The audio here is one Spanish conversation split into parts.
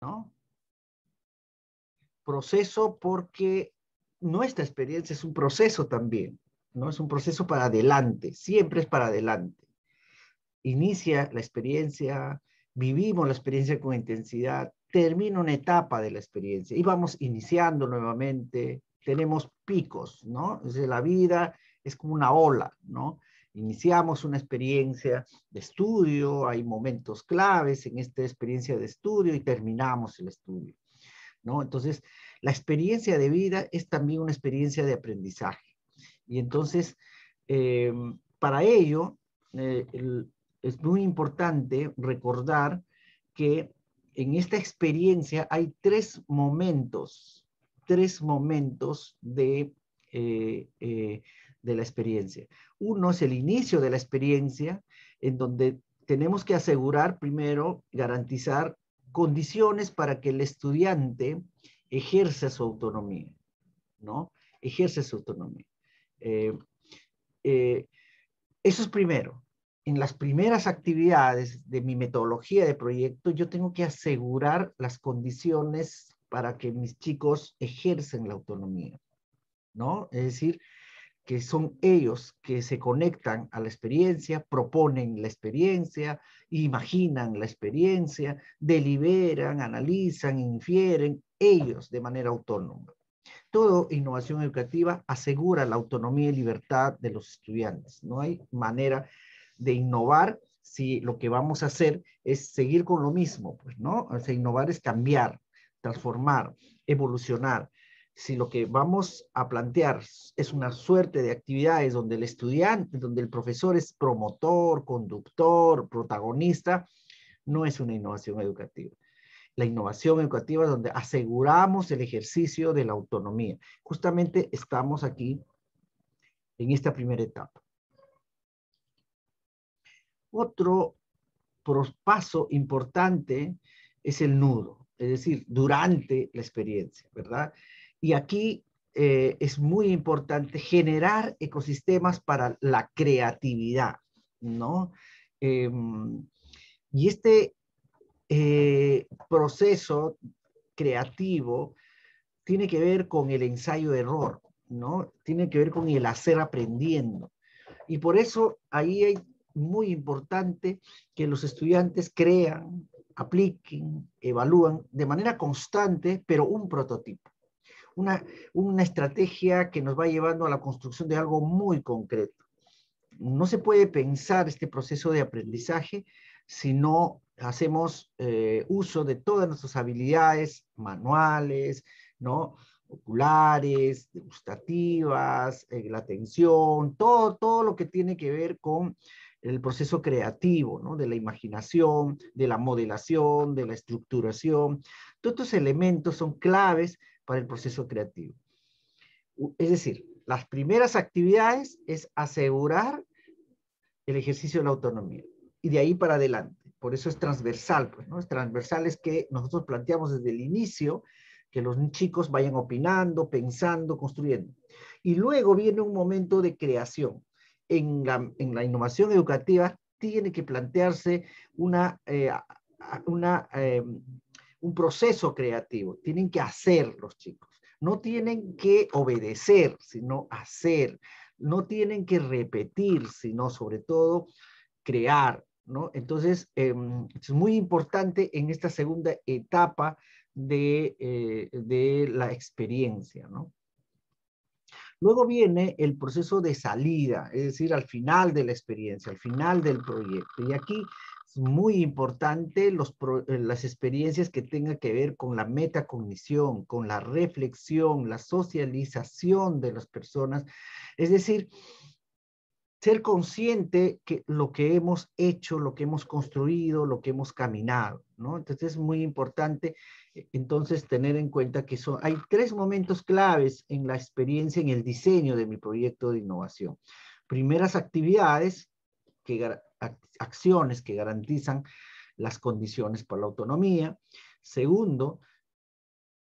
¿no? Proceso porque nuestra experiencia es un proceso también, ¿no? Es un proceso para adelante, siempre es para adelante. Inicia la experiencia, vivimos la experiencia con intensidad, termina una etapa de la experiencia y vamos iniciando nuevamente, tenemos picos, ¿no? Desde la vida es como una ola, ¿no? Iniciamos una experiencia de estudio, hay momentos claves en esta experiencia de estudio y terminamos el estudio, ¿no? Entonces, la experiencia de vida es también una experiencia de aprendizaje. Y entonces, eh, para ello, es muy importante recordar que en esta experiencia hay tres momentos de la experiencia. Uno es el inicio de la experiencia, en donde tenemos que asegurar primero, garantizar condiciones para que el estudiante ejerza su autonomía, ¿no? Ejerce su autonomía. Eh, eh, Eso es primero. En las primeras actividades de mi metodología de proyecto, yo tengo que asegurar las condiciones para que mis chicos ejercen la autonomía, ¿no? Es decir, que son ellos que se conectan a la experiencia, proponen la experiencia, imaginan la experiencia, deliberan, analizan, infieren, ellos de manera autónoma. Toda innovación educativa asegura la autonomía y libertad de los estudiantes. No hay manera de innovar si lo que vamos a hacer es seguir con lo mismo, pues, ¿no? O sea, innovar es cambiar, transformar, evolucionar. Si lo que vamos a plantear es una suerte de actividades donde el estudiante, donde el profesor es promotor, conductor, protagonista, no es una innovación educativa. La innovación educativa es donde aseguramos el ejercicio de la autonomía. Justamente estamos aquí en esta primera etapa. Otro paso importante es el nudo, es decir, durante la experiencia, ¿verdad? Y aquí es muy importante generar ecosistemas para la creatividad, ¿no? Y este proceso creativo tiene que ver con el ensayo-error, ¿no? Tiene que ver con el hacer aprendiendo. Y por eso ahí es muy importante que los estudiantes crean, apliquen, evalúan de manera constante, pero un prototipo. Una estrategia que nos va llevando a la construcción de algo muy concreto. No se puede pensar este proceso de aprendizaje si no hacemos uso de todas nuestras habilidades manuales, ¿no? Oculares, degustativas, la atención, todo lo que tiene que ver con el proceso creativo, ¿no? De la imaginación, de la modelación, de la estructuración. Todos estos elementos son claves para el proceso creativo. Es decir, las primeras actividades es asegurar el ejercicio de la autonomía. Y de ahí para adelante. Por eso es transversal, pues, ¿no? Es transversal es que nosotros planteamos desde el inicio que los chicos vayan opinando, pensando, construyendo. Y luego viene un momento de creación. En la innovación educativa tiene que plantearse una, un proceso creativo. Tienen que hacer los chicos. No tienen que obedecer, sino hacer. No tienen que repetir, sino sobre todo crear, ¿no? Entonces, es muy importante en esta segunda etapa de la experiencia, ¿no? Luego viene el proceso de salida, es decir, al final de la experiencia, al final del proyecto. Y aquí es muy importante las experiencias que tengan que ver con la metacognición, con la reflexión, la socialización de las personas. Es decir, ser consciente que lo que hemos hecho, lo que hemos construido, lo que hemos caminado, ¿no? Entonces es muy importante entonces tener en cuenta que hay tres momentos claves en la experiencia, en el diseño de mi proyecto de innovación. Primeras actividades, acciones que garantizan las condiciones para la autonomía. Segundo,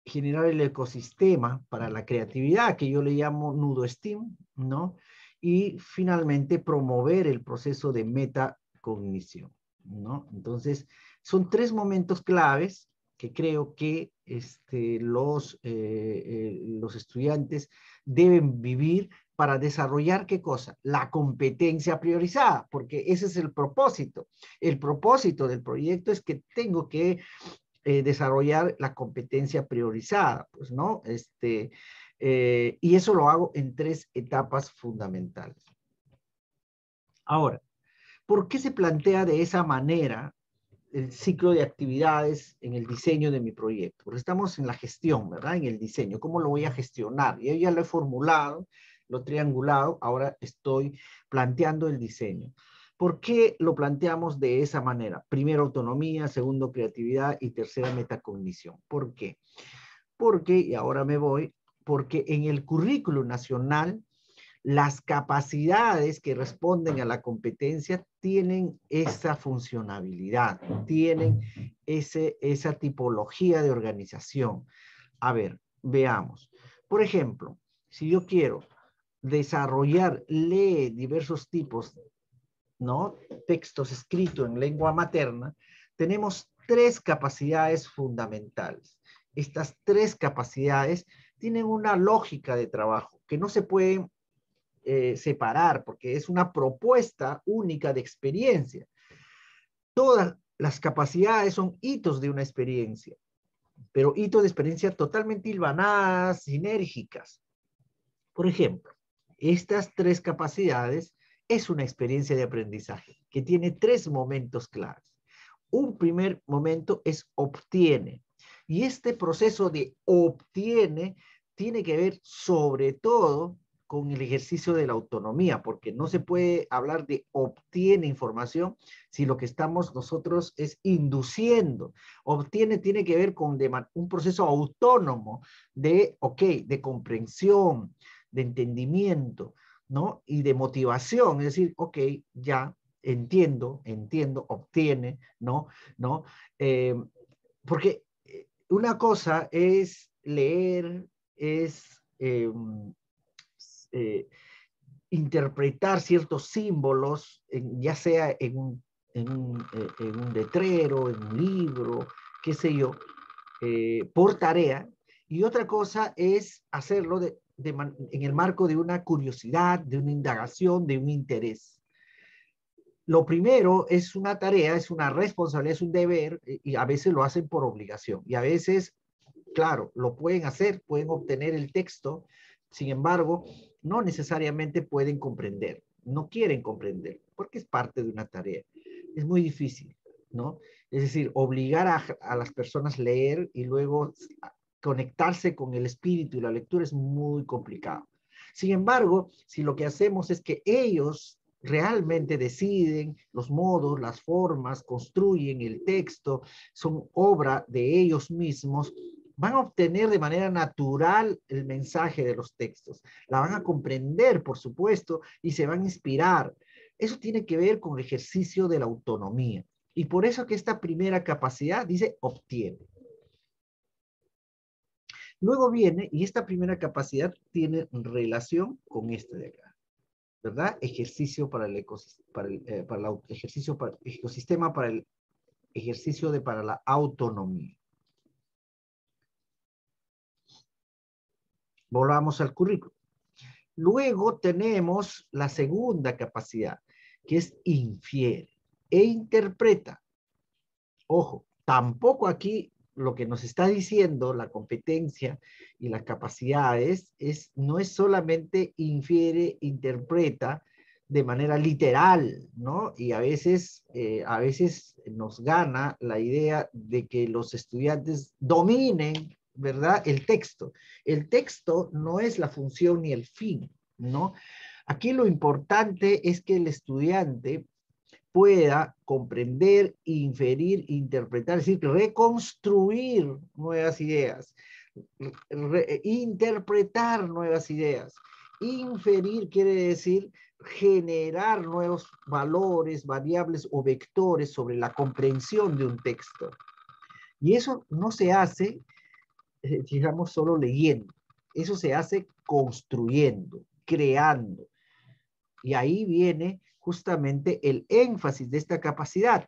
generar el ecosistema para la creatividad, que yo le llamo nudo STEAM, ¿no? Y finalmente promover el proceso de metacognición, ¿no? Entonces, son tres momentos claves que creo que los estudiantes deben vivir para desarrollar, ¿qué cosa? La competencia priorizada, porque ese es el propósito. El propósito del proyecto es que tengo que desarrollar la competencia priorizada, pues, ¿no? Y eso lo hago en 3 etapas fundamentales. Ahora, ¿por qué se plantea de esa manera el ciclo de actividades en el diseño de mi proyecto? Porque estamos en la gestión, ¿verdad? En el diseño. ¿Cómo lo voy a gestionar? Yo ya lo he formulado, lo he triangulado, ahora estoy planteando el diseño. ¿Por qué lo planteamos de esa manera? Primero, autonomía, segundo, creatividad y tercera, metacognición. ¿Por qué? Porque, y ahora me voy, porque en el currículo nacional las capacidades que responden a la competencia tienen esa funcionalidad, tienen esa tipología de organización. A ver, veamos. Por ejemplo, si yo quiero desarrollar, lee diversos tipos, ¿no? Textos escritos en lengua materna, tenemos 3 capacidades fundamentales. Estas 3 capacidades tienen una lógica de trabajo que no se pueden separar, porque es una propuesta única de experiencia. Todas las capacidades son hitos de una experiencia, pero hitos de experiencia totalmente hilvanadas, sinérgicas. Por ejemplo, estas 3 capacidades es una experiencia de aprendizaje que tiene 3 momentos claves. Un primer momento es obtiene, y este proceso de obtiene tiene que ver sobre todo con el ejercicio de la autonomía, porque no se puede hablar de obtiene información si lo que estamos nosotros es induciendo. Obtiene tiene que ver con un proceso autónomo de, de comprensión, de entendimiento, ¿no? Y de motivación, es decir, ya entiendo, obtiene, ¿no? ¿No? Porque una cosa es leer, es interpretar ciertos símbolos, ya sea en un letrero, en un libro, qué sé yo, por tarea, y otra cosa es hacerlo en el marco de una curiosidad, de una indagación, de un interés. Lo primero es una tarea, es una responsabilidad, es un deber, y a veces lo hacen por obligación, y a veces, claro, lo pueden hacer, pueden obtener el texto, sin embargo, no necesariamente pueden comprender, no quieren comprender, porque es parte de una tarea. Es muy difícil, ¿no? Es decir, obligar a las personas a leer y luego conectarse con el espíritu y la lectura es muy complicado. Sin embargo, si lo que hacemos es que ellos realmente deciden los modos, las formas, construyen el texto, son obra de ellos mismos, van a obtener de manera natural el mensaje de los textos, la van a comprender, por supuesto, y se van a inspirar. Eso tiene que ver con el ejercicio de la autonomía. Y por eso que esta primera capacidad dice obtiene. Luego viene, y esta primera capacidad tiene relación con esta de acá, ¿verdad? Ejercicio para el ecosistema, para el ejercicio para la autonomía. Volvamos al currículo. Luego tenemos la segunda capacidad, que es infiere e interpreta. Ojo, tampoco aquí lo que nos está diciendo la competencia y las capacidades no es solamente infiere, interpreta de manera literal, ¿no? Y a veces nos gana la idea de que los estudiantes dominen, ¿verdad? El texto. El texto no es la función ni el fin, ¿no? Aquí lo importante es que el estudiante pueda comprender, inferir, interpretar, es decir, reconstruir nuevas ideas, interpretar nuevas ideas. Inferir quiere decir generar nuevos valores, variables o vectores sobre la comprensión de un texto. Y eso no se hace, digamos, solo leyendo. Eso se hace construyendo, creando. Y ahí viene justamente el énfasis de esta capacidad,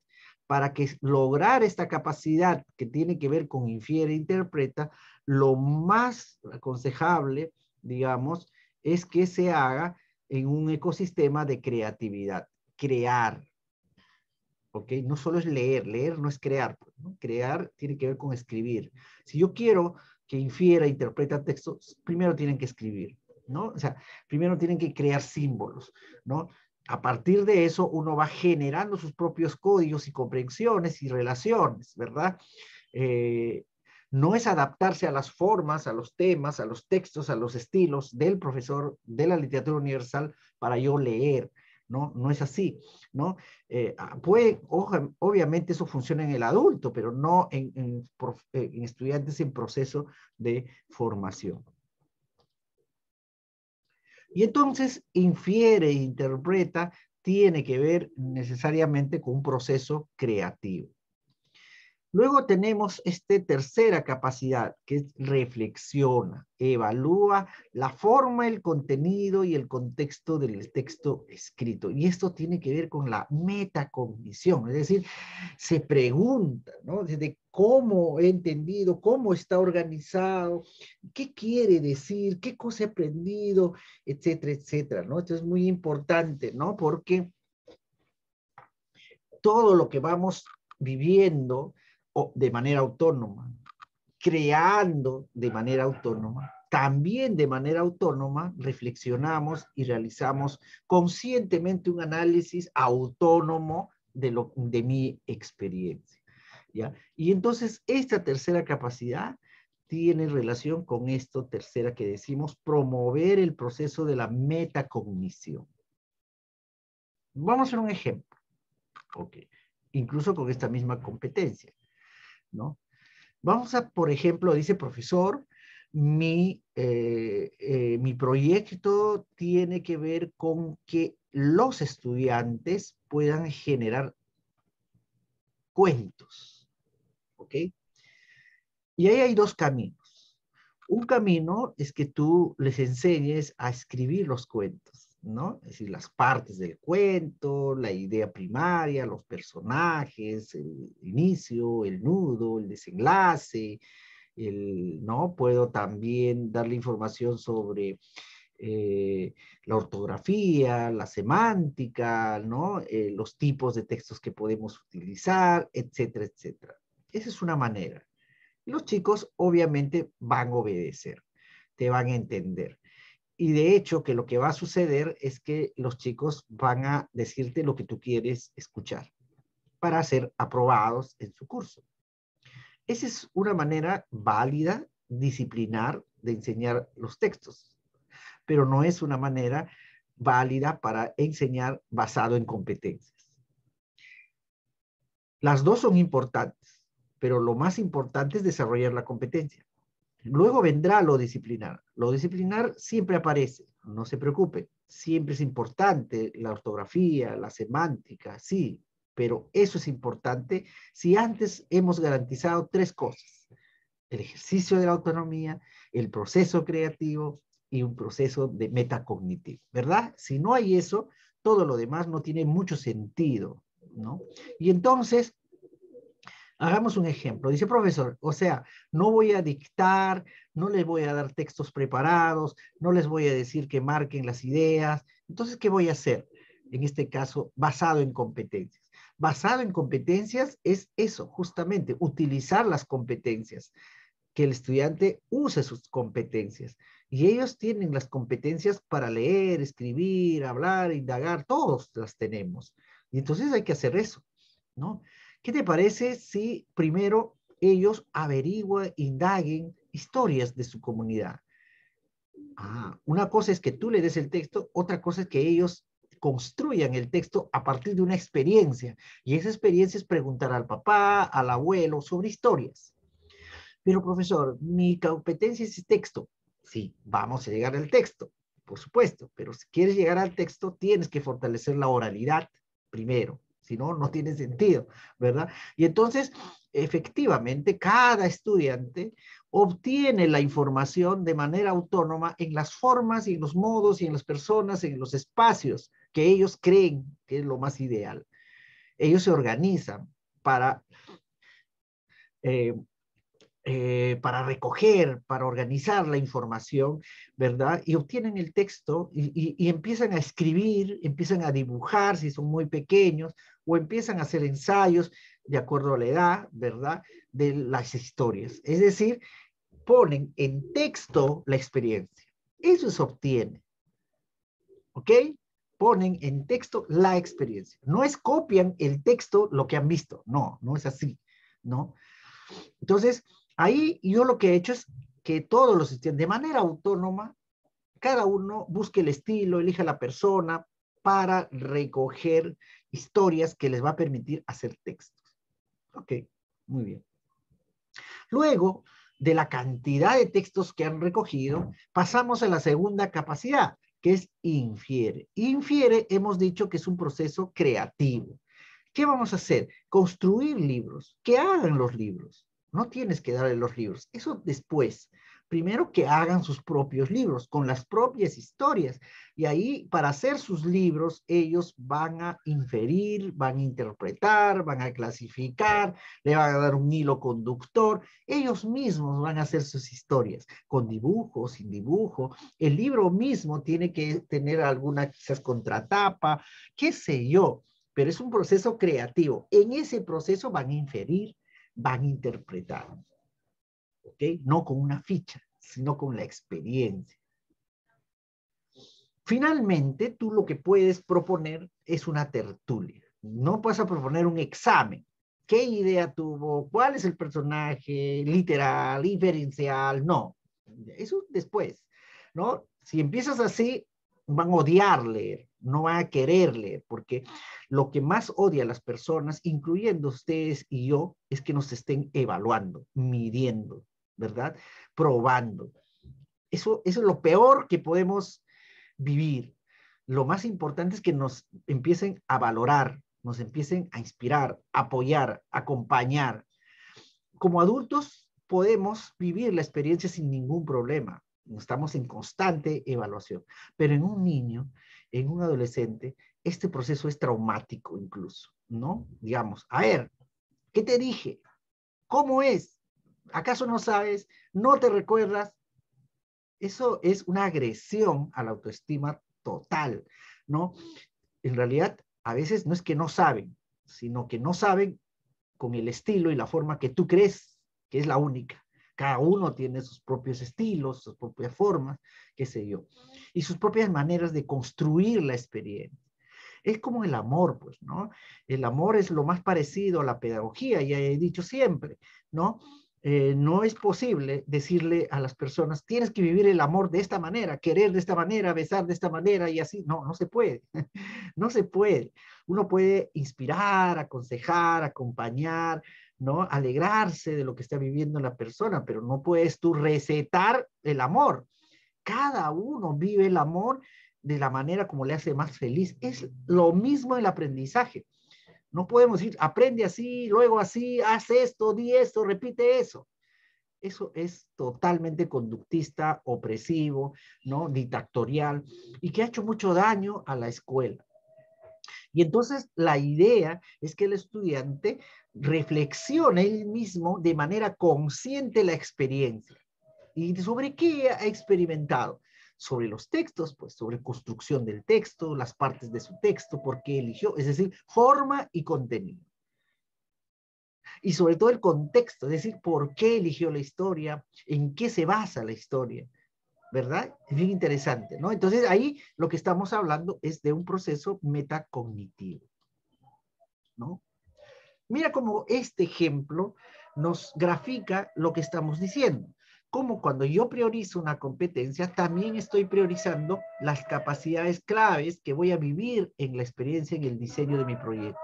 para que lograr esta capacidad que tiene que ver con infiere e interpreta, lo más aconsejable, digamos, es que se haga en un ecosistema de creatividad, crear. ¿Ok? No solo es leer, leer no es crear, ¿no? Crear tiene que ver con escribir. Si yo quiero que infiera, interpreta textos, primero tienen que escribir, ¿no? O sea, primero tienen que crear símbolos, ¿no? A partir de eso, uno va generando sus propios códigos y comprensiones y relaciones, ¿verdad? Eh, no es adaptarse a las formas, a los temas, a los textos, a los estilos del profesor de la literatura universal para yo leer, ¿no? No es así, ¿no? Obviamente eso funciona en el adulto, pero no en estudiantes en proceso de formación. Y entonces infiere e interpreta tiene que ver necesariamente con un proceso creativo. Luego tenemos esta tercera capacidad, que es reflexiona, evalúa la forma, el contenido y el contexto del texto escrito. Y esto tiene que ver con la metacognición, es decir, se pregunta, ¿no? Desde cómo he entendido, cómo está organizado, qué quiere decir, qué cosa he aprendido, etcétera, etcétera, ¿no? Esto es muy importante, ¿no? Porque todo lo que vamos viviendo de manera autónoma, creando de manera autónoma, también de manera autónoma reflexionamos y realizamos conscientemente un análisis autónomo de mi experiencia, ¿ya? Y entonces esta tercera capacidad tiene relación con esto tercera que decimos, promover el proceso de la metacognición. Vamos a hacer un ejemplo, ¿ok? Incluso con esta misma competencia, ¿no? Vamos a, por ejemplo, dice profesor, mi proyecto tiene que ver con que los estudiantes puedan generar cuentos, ¿ok? Y ahí hay dos caminos. Un camino es que tú les enseñes a escribir los cuentos, ¿no? Es decir, las partes del cuento, la idea primaria, los personajes, el inicio, el nudo, el desenlace, ¿no? Puedo también darle información sobre la ortografía, la semántica, ¿no? Los tipos de textos que podemos utilizar, etcétera, etcétera. Esa es una manera. Los chicos obviamente van a obedecer, te van a entender. Y de hecho que lo que va a suceder es que los chicos van a decirte lo que tú quieres escuchar para ser aprobados en su curso. Esa es una manera válida, disciplinar, de enseñar los textos, pero no es una manera válida para enseñar basado en competencias. Las dos son importantes, pero lo más importante es desarrollar la competencia. Luego vendrá lo disciplinar. Lo disciplinar siempre aparece, no se preocupe. Siempre es importante la ortografía, la semántica, sí, pero eso es importante si antes hemos garantizado tres cosas: el ejercicio de la autonomía, el proceso creativo y un proceso de metacognitivo, ¿verdad? Si no hay eso, todo lo demás no tiene mucho sentido, ¿no? Y entonces, hagamos un ejemplo. Dice profesor, o sea, no voy a dictar, no les voy a dar textos preparados, no les voy a decir que marquen las ideas. Entonces, ¿qué voy a hacer? En este caso, basado en competencias. Basado en competencias es eso, justamente, utilizar las competencias, que el estudiante use sus competencias. Y ellos tienen las competencias para leer, escribir, hablar, indagar, todos las tenemos. Y entonces hay que hacer eso, ¿no? ¿Qué te parece si primero ellos averiguan, indaguen historias de su comunidad? Una cosa es que tú le des el texto, otra cosa es que ellos construyan el texto a partir de una experiencia. Y esa experiencia es preguntar al papá, al abuelo sobre historias. Pero profesor, mi competencia es el texto. Sí, vamos a llegar al texto, por supuesto, pero si quieres llegar al texto, tienes que fortalecer la oralidad primero, si no, no tiene sentido, ¿verdad? Y entonces, efectivamente, cada estudiante obtiene la información de manera autónoma en las formas y en los modos y en las personas, en los espacios que ellos creen que es lo más ideal. Ellos se organizan, para, eh, para recoger, para organizar la información, ¿verdad? Y obtienen el texto y empiezan a escribir, empiezan a dibujar si son muy pequeños, o empiezan a hacer ensayos de acuerdo a la edad, ¿verdad? De las historias. Es decir, ponen en texto la experiencia. Eso se obtiene. ¿Ok? Ponen en texto la experiencia. No es copian el texto lo que han visto. No, no es así. ¿No? Entonces, ahí yo lo que he hecho es que todos los estudiantes, de manera autónoma, cada uno busque el estilo, elija la persona para recoger historias que les va a permitir hacer textos. Ok, muy bien. Luego de la cantidad de textos que han recogido, pasamos a la segunda capacidad, que es infiere. Infiere, hemos dicho que es un proceso creativo. ¿Qué vamos a hacer? Construir libros. Que hagan los libros. No tienes que darle los libros. Eso después. Primero que hagan sus propios libros, con las propias historias. Y ahí, para hacer sus libros, ellos van a inferir, van a interpretar, van a clasificar, le van a dar un hilo conductor. Ellos mismos van a hacer sus historias, con dibujo, sin dibujo. El libro mismo tiene que tener alguna quizás contratapa, qué sé yo, pero es un proceso creativo. En ese proceso van a inferir, van a interpretar. ¿Ok? No con una ficha, sino con la experiencia. Finalmente, tú lo que puedes proponer es una tertulia. No vas a proponer un examen. ¿Qué idea tuvo? ¿Cuál es el personaje? ¿Literal? ¿Inferencial? No. Eso después, ¿no? Si empiezas así, van a odiar leer, no van a querer leer, porque lo que más odia a las personas, incluyendo ustedes y yo, es que nos estén evaluando, midiendo, ¿verdad? Probando. Eso es lo peor que podemos vivir. Lo más importante es que nos empiecen a valorar, nos empiecen a inspirar, apoyar, acompañar. Como adultos podemos vivir la experiencia sin ningún problema. Estamos en constante evaluación. Pero en un niño, en un adolescente, este proceso es traumático incluso, ¿no? Digamos, a ver, ¿qué te dije? ¿Cómo es? ¿Acaso no sabes? ¿No te recuerdas? Eso es una agresión a la autoestima total, ¿no? En realidad, a veces no es que no saben, sino que no saben con el estilo y la forma que tú crees que es la única. Cada uno tiene sus propios estilos, sus propias formas, qué sé yo, y sus propias maneras de construir la experiencia. Es como el amor, pues, ¿no? El amor es lo más parecido a la pedagogía, ya he dicho siempre, ¿no? No es posible decirle a las personas, tienes que vivir el amor de esta manera, querer de esta manera, besar de esta manera y así. No, no se puede. No se puede. Uno puede inspirar, aconsejar, acompañar, ¿no? Alegrarse de lo que está viviendo la persona, pero no puedes tú recetar el amor. Cada uno vive el amor de la manera como le hace más feliz. Es lo mismo el aprendizaje. No podemos decir, aprende así, luego así, haz esto, di esto, repite eso. Eso es totalmente conductista, opresivo, ¿no? Dictatorial, y que ha hecho mucho daño a la escuela. Y entonces la idea es que el estudiante reflexione él mismo de manera consciente la experiencia. ¿Y sobre qué ha experimentado? Sobre los textos, pues sobre construcción del texto, las partes de su texto, por qué eligió, es decir, forma y contenido. Y sobre todo el contexto, es decir, por qué eligió la historia, en qué se basa la historia, ¿verdad? Es bien interesante, ¿no? Entonces ahí lo que estamos hablando es de un proceso metacognitivo, ¿no? Mira cómo este ejemplo nos grafica lo que estamos diciendo. Como cuando yo priorizo una competencia, también estoy priorizando las capacidades claves que voy a vivir en la experiencia, en el diseño de mi proyecto.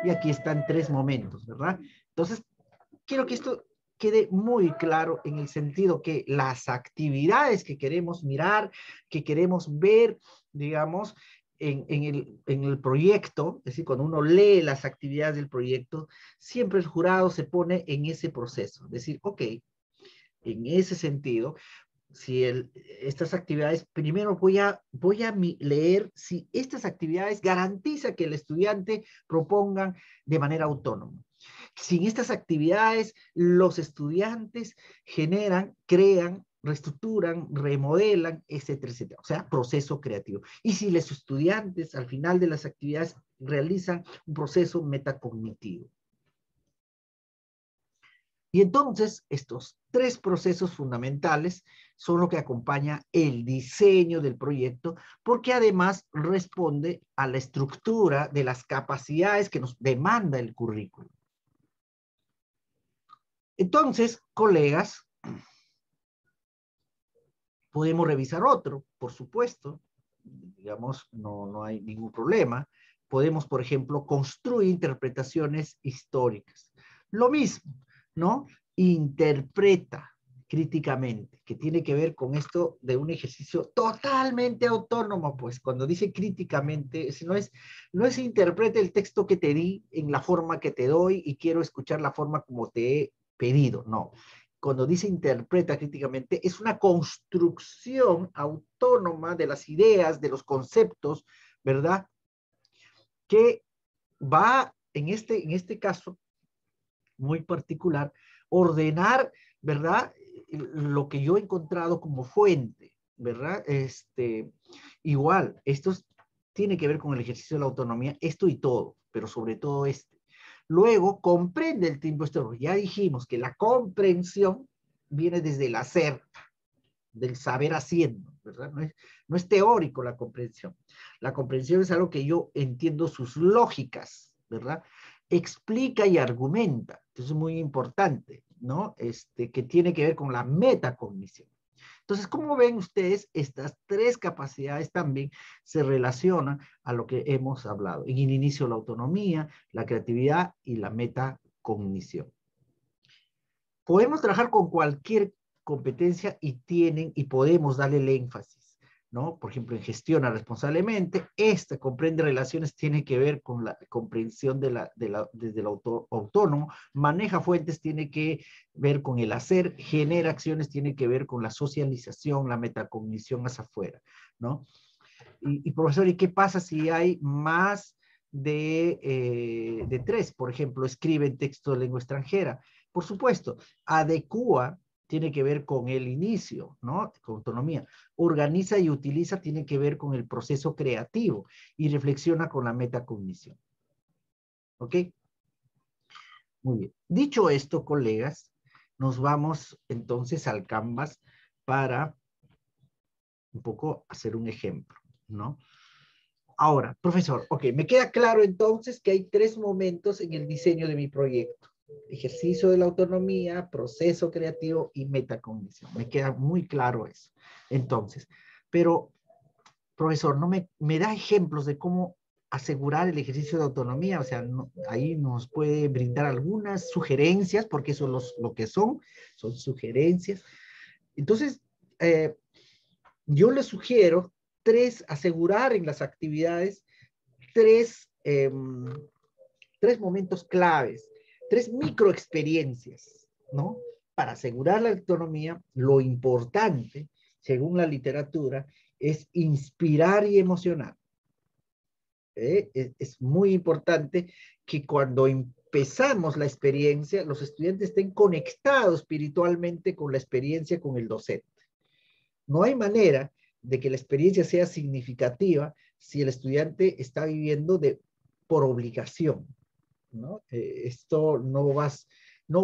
Y aquí están 3 momentos, ¿verdad? Entonces, quiero que esto quede muy claro en el sentido que las actividades que queremos mirar, que queremos ver, digamos, en el proyecto, es decir, cuando uno lee las actividades del proyecto, siempre el jurado se pone en ese proceso. Es decir, ok, en ese sentido, si estas actividades, primero voy a leer si estas actividades garantizan que el estudiante proponga de manera autónoma. sin estas actividades, los estudiantes generan, crean, reestructuran, remodelan, etcétera, etcétera. O sea, proceso creativo. Y si los estudiantes al final de las actividades realizan un proceso metacognitivo. Y entonces, estos tres procesos fundamentales son lo que acompaña el diseño del proyecto, porque además responde a la estructura de las capacidades que nos demanda el currículo. Entonces, colegas, podemos revisar otro, por supuesto, digamos, no hay ningún problema. Podemos, por ejemplo, construir interpretaciones históricas. Lo mismo, ¿no? Interpreta críticamente, que tiene que ver con esto de un ejercicio totalmente autónomo, pues cuando dice críticamente, no es interprete el texto que te di en la forma que te doy y quiero escuchar la forma como te he pedido, no. Cuando dice interpreta críticamente, es una construcción autónoma de las ideas, de los conceptos, ¿verdad? Que va, en este caso muy particular, ordenar, ¿verdad? Lo que yo he encontrado como fuente, ¿verdad? Igual, esto tiene que ver con el ejercicio de la autonomía, esto y todo, pero sobre todo este. Luego, comprende el tiempo externo. Ya dijimos que la comprensión viene desde el hacer, del saber haciendo, ¿verdad? No es teórico la comprensión. La comprensión es algo que yo entiendo sus lógicas, ¿verdad? Explica y argumenta. Entonces es muy importante, ¿no? Que tiene que ver con la metacognición. Entonces, ¿cómo ven ustedes? Estas tres capacidades también se relacionan a lo que hemos hablado. En el inicio, la autonomía, la creatividad y la metacognición. Podemos trabajar con cualquier competencia y podemos darle el énfasis, ¿no? Por ejemplo, en gestiona responsablemente, esta comprende relaciones, tiene que ver con la comprensión desde el autónomo, maneja fuentes, tiene que ver con el hacer, genera acciones, tiene que ver con la socialización, la metacognición hacia afuera, ¿no? Y profesor, ¿y qué pasa si hay más de tres? Por ejemplo, escribe en texto de lengua extranjera. Por supuesto, adecua tiene que ver con el inicio, ¿no? Con autonomía. Organiza y utiliza tiene que ver con el proceso creativo y reflexiona con la metacognición. ¿Ok? Muy bien. Dicho esto, colegas, nos vamos entonces al Canvas para un poco hacer un ejemplo, ¿no? Ahora, profesor, ok, me queda claro entonces que hay tres momentos en el diseño de mi proyecto. Ejercicio de la autonomía, proceso creativo y metacognición. Me queda muy claro eso. Entonces, pero, profesor, ¿no me da ejemplos de cómo asegurar el ejercicio de autonomía? O sea, ahí nos puede brindar algunas sugerencias, porque eso es lo que son sugerencias. Entonces, yo le sugiero asegurar en las actividades tres momentos claves, tres microexperiencias, ¿no? Para asegurar la autonomía, lo importante, según la literatura, es inspirar y emocionar. Es muy importante que cuando empezamos la experiencia, los estudiantes estén conectados espiritualmente con la experiencia, con el docente. No hay manera de que la experiencia sea significativa si el estudiante está viviendo por obligación, ¿no? Esto no va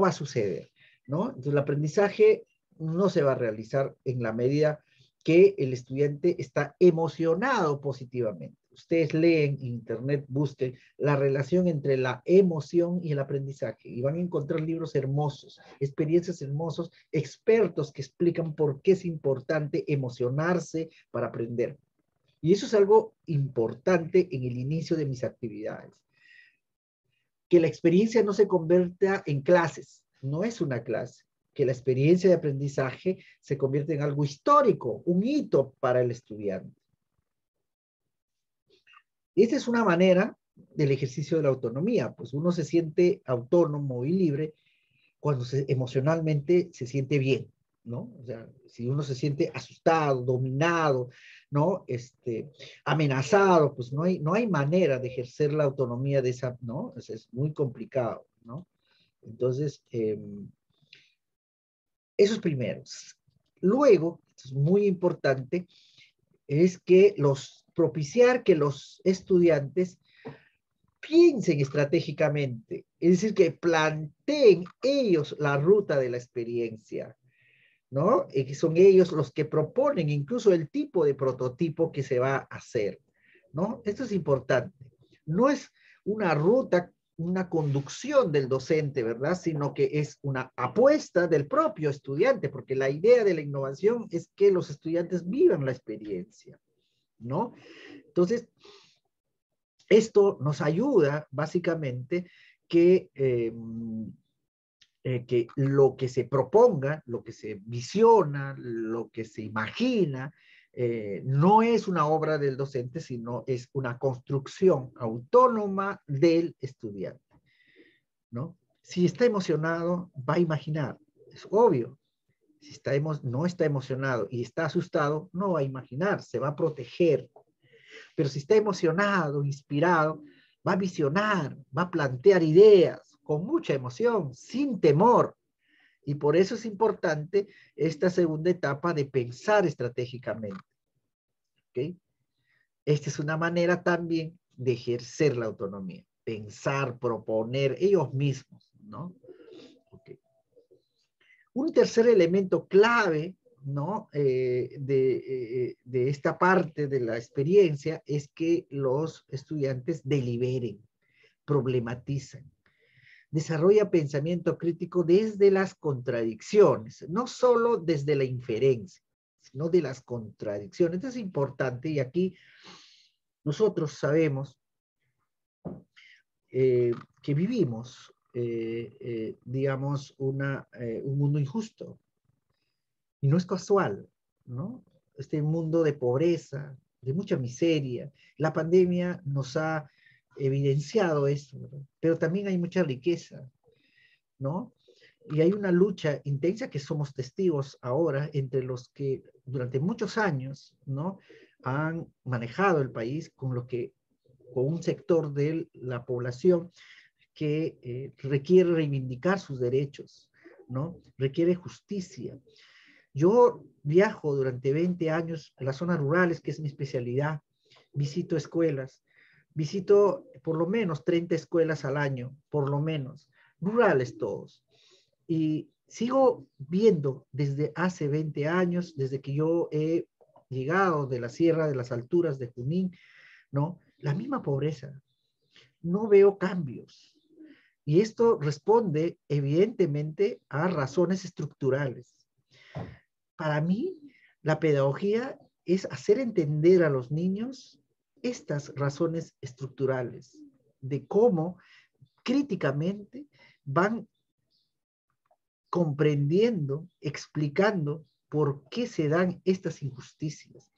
a suceder, ¿no? Entonces el aprendizaje no se va a realizar en la medida que el estudiante está emocionado positivamente. Ustedes leen en internet, busquen la relación entre la emoción y el aprendizaje y van a encontrar libros hermosos, experiencias hermosos, expertos que explican por qué es importante emocionarse para aprender. Y eso es algo importante en el inicio de mis actividades. Que la experiencia no se convierta en clases, no es una clase. Que la experiencia de aprendizaje se convierta en algo histórico, un hito para el estudiante. Esta es una manera del ejercicio de la autonomía, pues uno se siente autónomo y libre cuando emocionalmente se siente bien, ¿no? O sea, si uno se siente asustado, dominado, ¿no? Amenazado, pues no hay manera de ejercer la autonomía de esa, ¿no? Es muy complicado, ¿no? Entonces, eso es primero. Luego, esto es muy importante, es que propiciar que los estudiantes piensen estratégicamente, es decir, que planteen ellos la ruta de la experiencia, ¿no? Y que son ellos los que proponen incluso el tipo de prototipo que se va a hacer, ¿no? Esto es importante. No es una ruta, una conducción del docente, ¿verdad? Sino que es una apuesta del propio estudiante, porque la idea de la innovación es que los estudiantes vivan la experiencia, ¿no? Entonces, esto nos ayuda básicamente que lo que se proponga, lo que se visiona, lo que se imagina, no es una obra del docente, sino es una construcción autónoma del estudiante, ¿no? Si está emocionado, va a imaginar, es obvio. Si no está emocionado y está asustado, no va a imaginar, se va a proteger. Pero si está emocionado, inspirado, va a visionar, va a plantear ideas con mucha emoción, sin temor. Y por eso es importante esta segunda etapa de pensar estratégicamente. ¿Okay? Esta es una manera también de ejercer la autonomía. Pensar, proponer ellos mismos, ¿no? Okay. Un tercer elemento clave, ¿no? De esta parte de la experiencia es que los estudiantes deliberen, problematizan, desarrolla pensamiento crítico desde las contradicciones, no solo desde la inferencia, sino de las contradicciones. Esto es importante y aquí nosotros sabemos que vivimos, digamos, un mundo injusto y no es casual, ¿no? Este mundo de pobreza, de mucha miseria. La pandemia nos ha evidenciado esto, ¿verdad? Pero también hay mucha riqueza, ¿no? Y hay una lucha intensa que somos testigos ahora entre los que durante muchos años, ¿no? Han manejado el país con un sector de la población que requiere reivindicar sus derechos, ¿no? Requiere justicia. Yo viajo durante 20 años a las zonas rurales, que es mi especialidad, visito escuelas, visito por lo menos 30 escuelas al año, por lo menos, rurales todos. Y sigo viendo desde hace 20 años, desde que yo he llegado de la sierra, de las alturas de Junín, ¿no? La misma pobreza. No veo cambios. Y esto responde evidentemente a razones estructurales. Para mí, la pedagogía es hacer entender a los niños estas razones estructurales, de cómo críticamente van comprendiendo, explicando por qué se dan estas injusticias.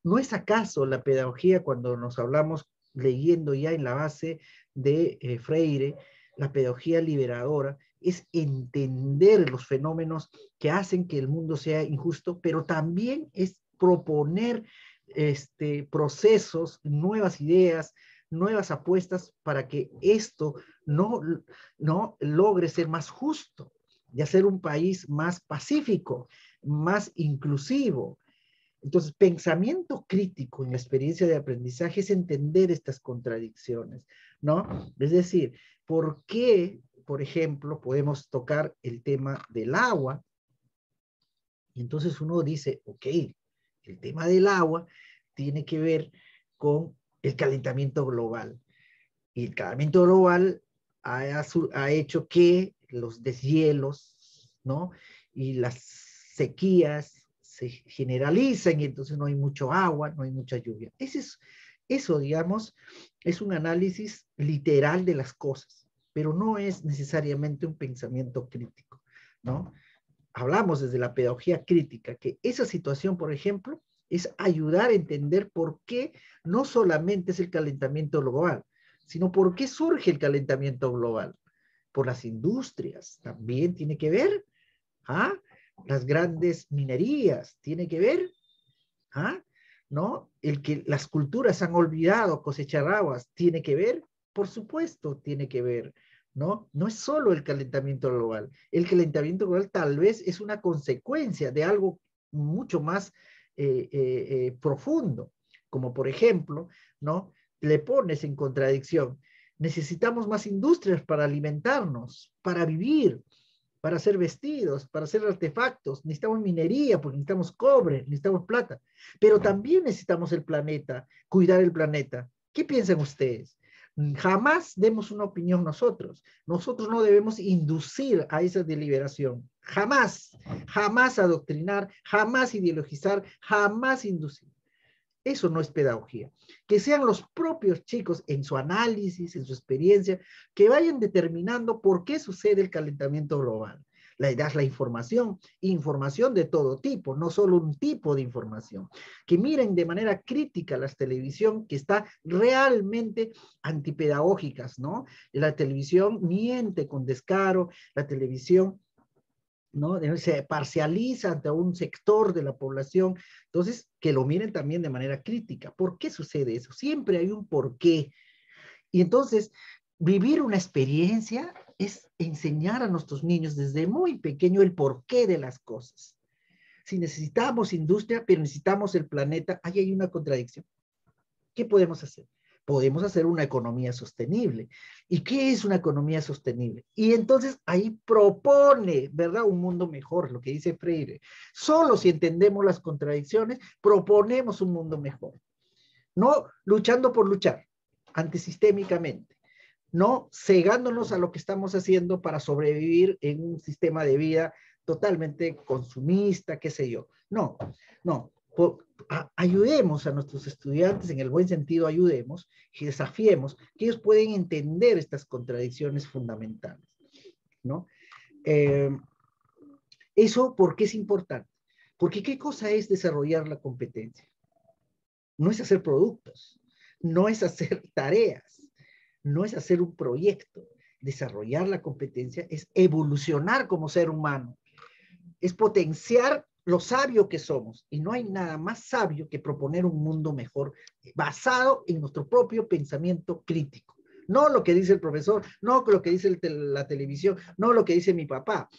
¿No es acaso la pedagogía cuando nos hablamos leyendo ya en la base de Freire, la pedagogía liberadora, es entender los fenómenos que hacen que el mundo sea injusto, pero también es proponer procesos, nuevas ideas, nuevas apuestas para que esto no logre ser más justo y hacer un país más pacífico, más inclusivo. Entonces, pensamiento crítico en la experiencia de aprendizaje es entender estas contradicciones, ¿no? Es decir, ¿por qué, por ejemplo, podemos tocar el tema del agua? Y entonces uno dice, ok, el tema del agua tiene que ver con el calentamiento global. Y el calentamiento global ha hecho que los deshielos, ¿no? Y las sequías se generalicen y entonces no hay mucho agua, no hay mucha lluvia. Eso, digamos, es un análisis literal de las cosas, pero no es necesariamente un pensamiento crítico, ¿no? Hablamos desde la pedagogía crítica, que esa situación, por ejemplo, es ayudar a entender por qué no solamente es el calentamiento global, sino por qué surge el calentamiento global. Por las industrias, también tiene que ver, ¿ah? Las grandes minerías, tiene que ver, ¿ah? ¿No? El que las culturas han olvidado cosechar aguas, tiene que ver, por supuesto, tiene que ver, ¿no? No es solo el calentamiento global. El calentamiento global tal vez es una consecuencia de algo mucho más profundo, como por ejemplo, ¿no? Le pones en contradicción. Necesitamos más industrias para alimentarnos, para vivir, para hacer vestidos, para hacer artefactos. Necesitamos minería porque necesitamos cobre, necesitamos plata. Pero también necesitamos el planeta, cuidar el planeta. ¿Qué piensan ustedes? Jamás demos una opinión nosotros. Nosotros no debemos inducir a esa deliberación. Jamás, jamás adoctrinar, jamás ideologizar, jamás inducir. Eso no es pedagogía. Que sean los propios chicos en su análisis, en su experiencia, que vayan determinando por qué sucede el calentamiento global. La idea es la información, información de todo tipo, no solo un tipo de información. Que miren de manera crítica la televisión que está realmente antipedagógicas, ¿no? La televisión miente con descaro, la televisión, ¿no? Se parcializa ante un sector de la población. Entonces, que lo miren también de manera crítica. ¿Por qué sucede eso? Siempre hay un porqué. Y entonces, vivir una experiencia es enseñar a nuestros niños desde muy pequeño el porqué de las cosas. Si necesitamos industria, pero necesitamos el planeta, ahí hay una contradicción. ¿Qué podemos hacer? Podemos hacer una economía sostenible. ¿Y qué es una economía sostenible? Y entonces ahí propone, ¿verdad? Un mundo mejor, lo que dice Freire. Solo si entendemos las contradicciones, proponemos un mundo mejor. No luchando por luchar, antisistémicamente. No cegándonos a lo que estamos haciendo para sobrevivir en un sistema de vida totalmente consumista, qué sé yo. No, no. Ayudemos a nuestros estudiantes, en el buen sentido ayudemos, y desafiemos que ellos pueden entender estas contradicciones fundamentales, ¿no? Eso, ¿por qué es importante? Porque ¿qué cosa es desarrollar la competencia? No es hacer productos, no es hacer tareas, no es hacer un proyecto. Desarrollar la competencia es evolucionar como ser humano, es potenciar lo sabio que somos. Y no hay nada más sabio que proponer un mundo mejor basado en nuestro propio pensamiento crítico. No lo que dice el profesor, no lo que dice la televisión, no lo que dice mi papá.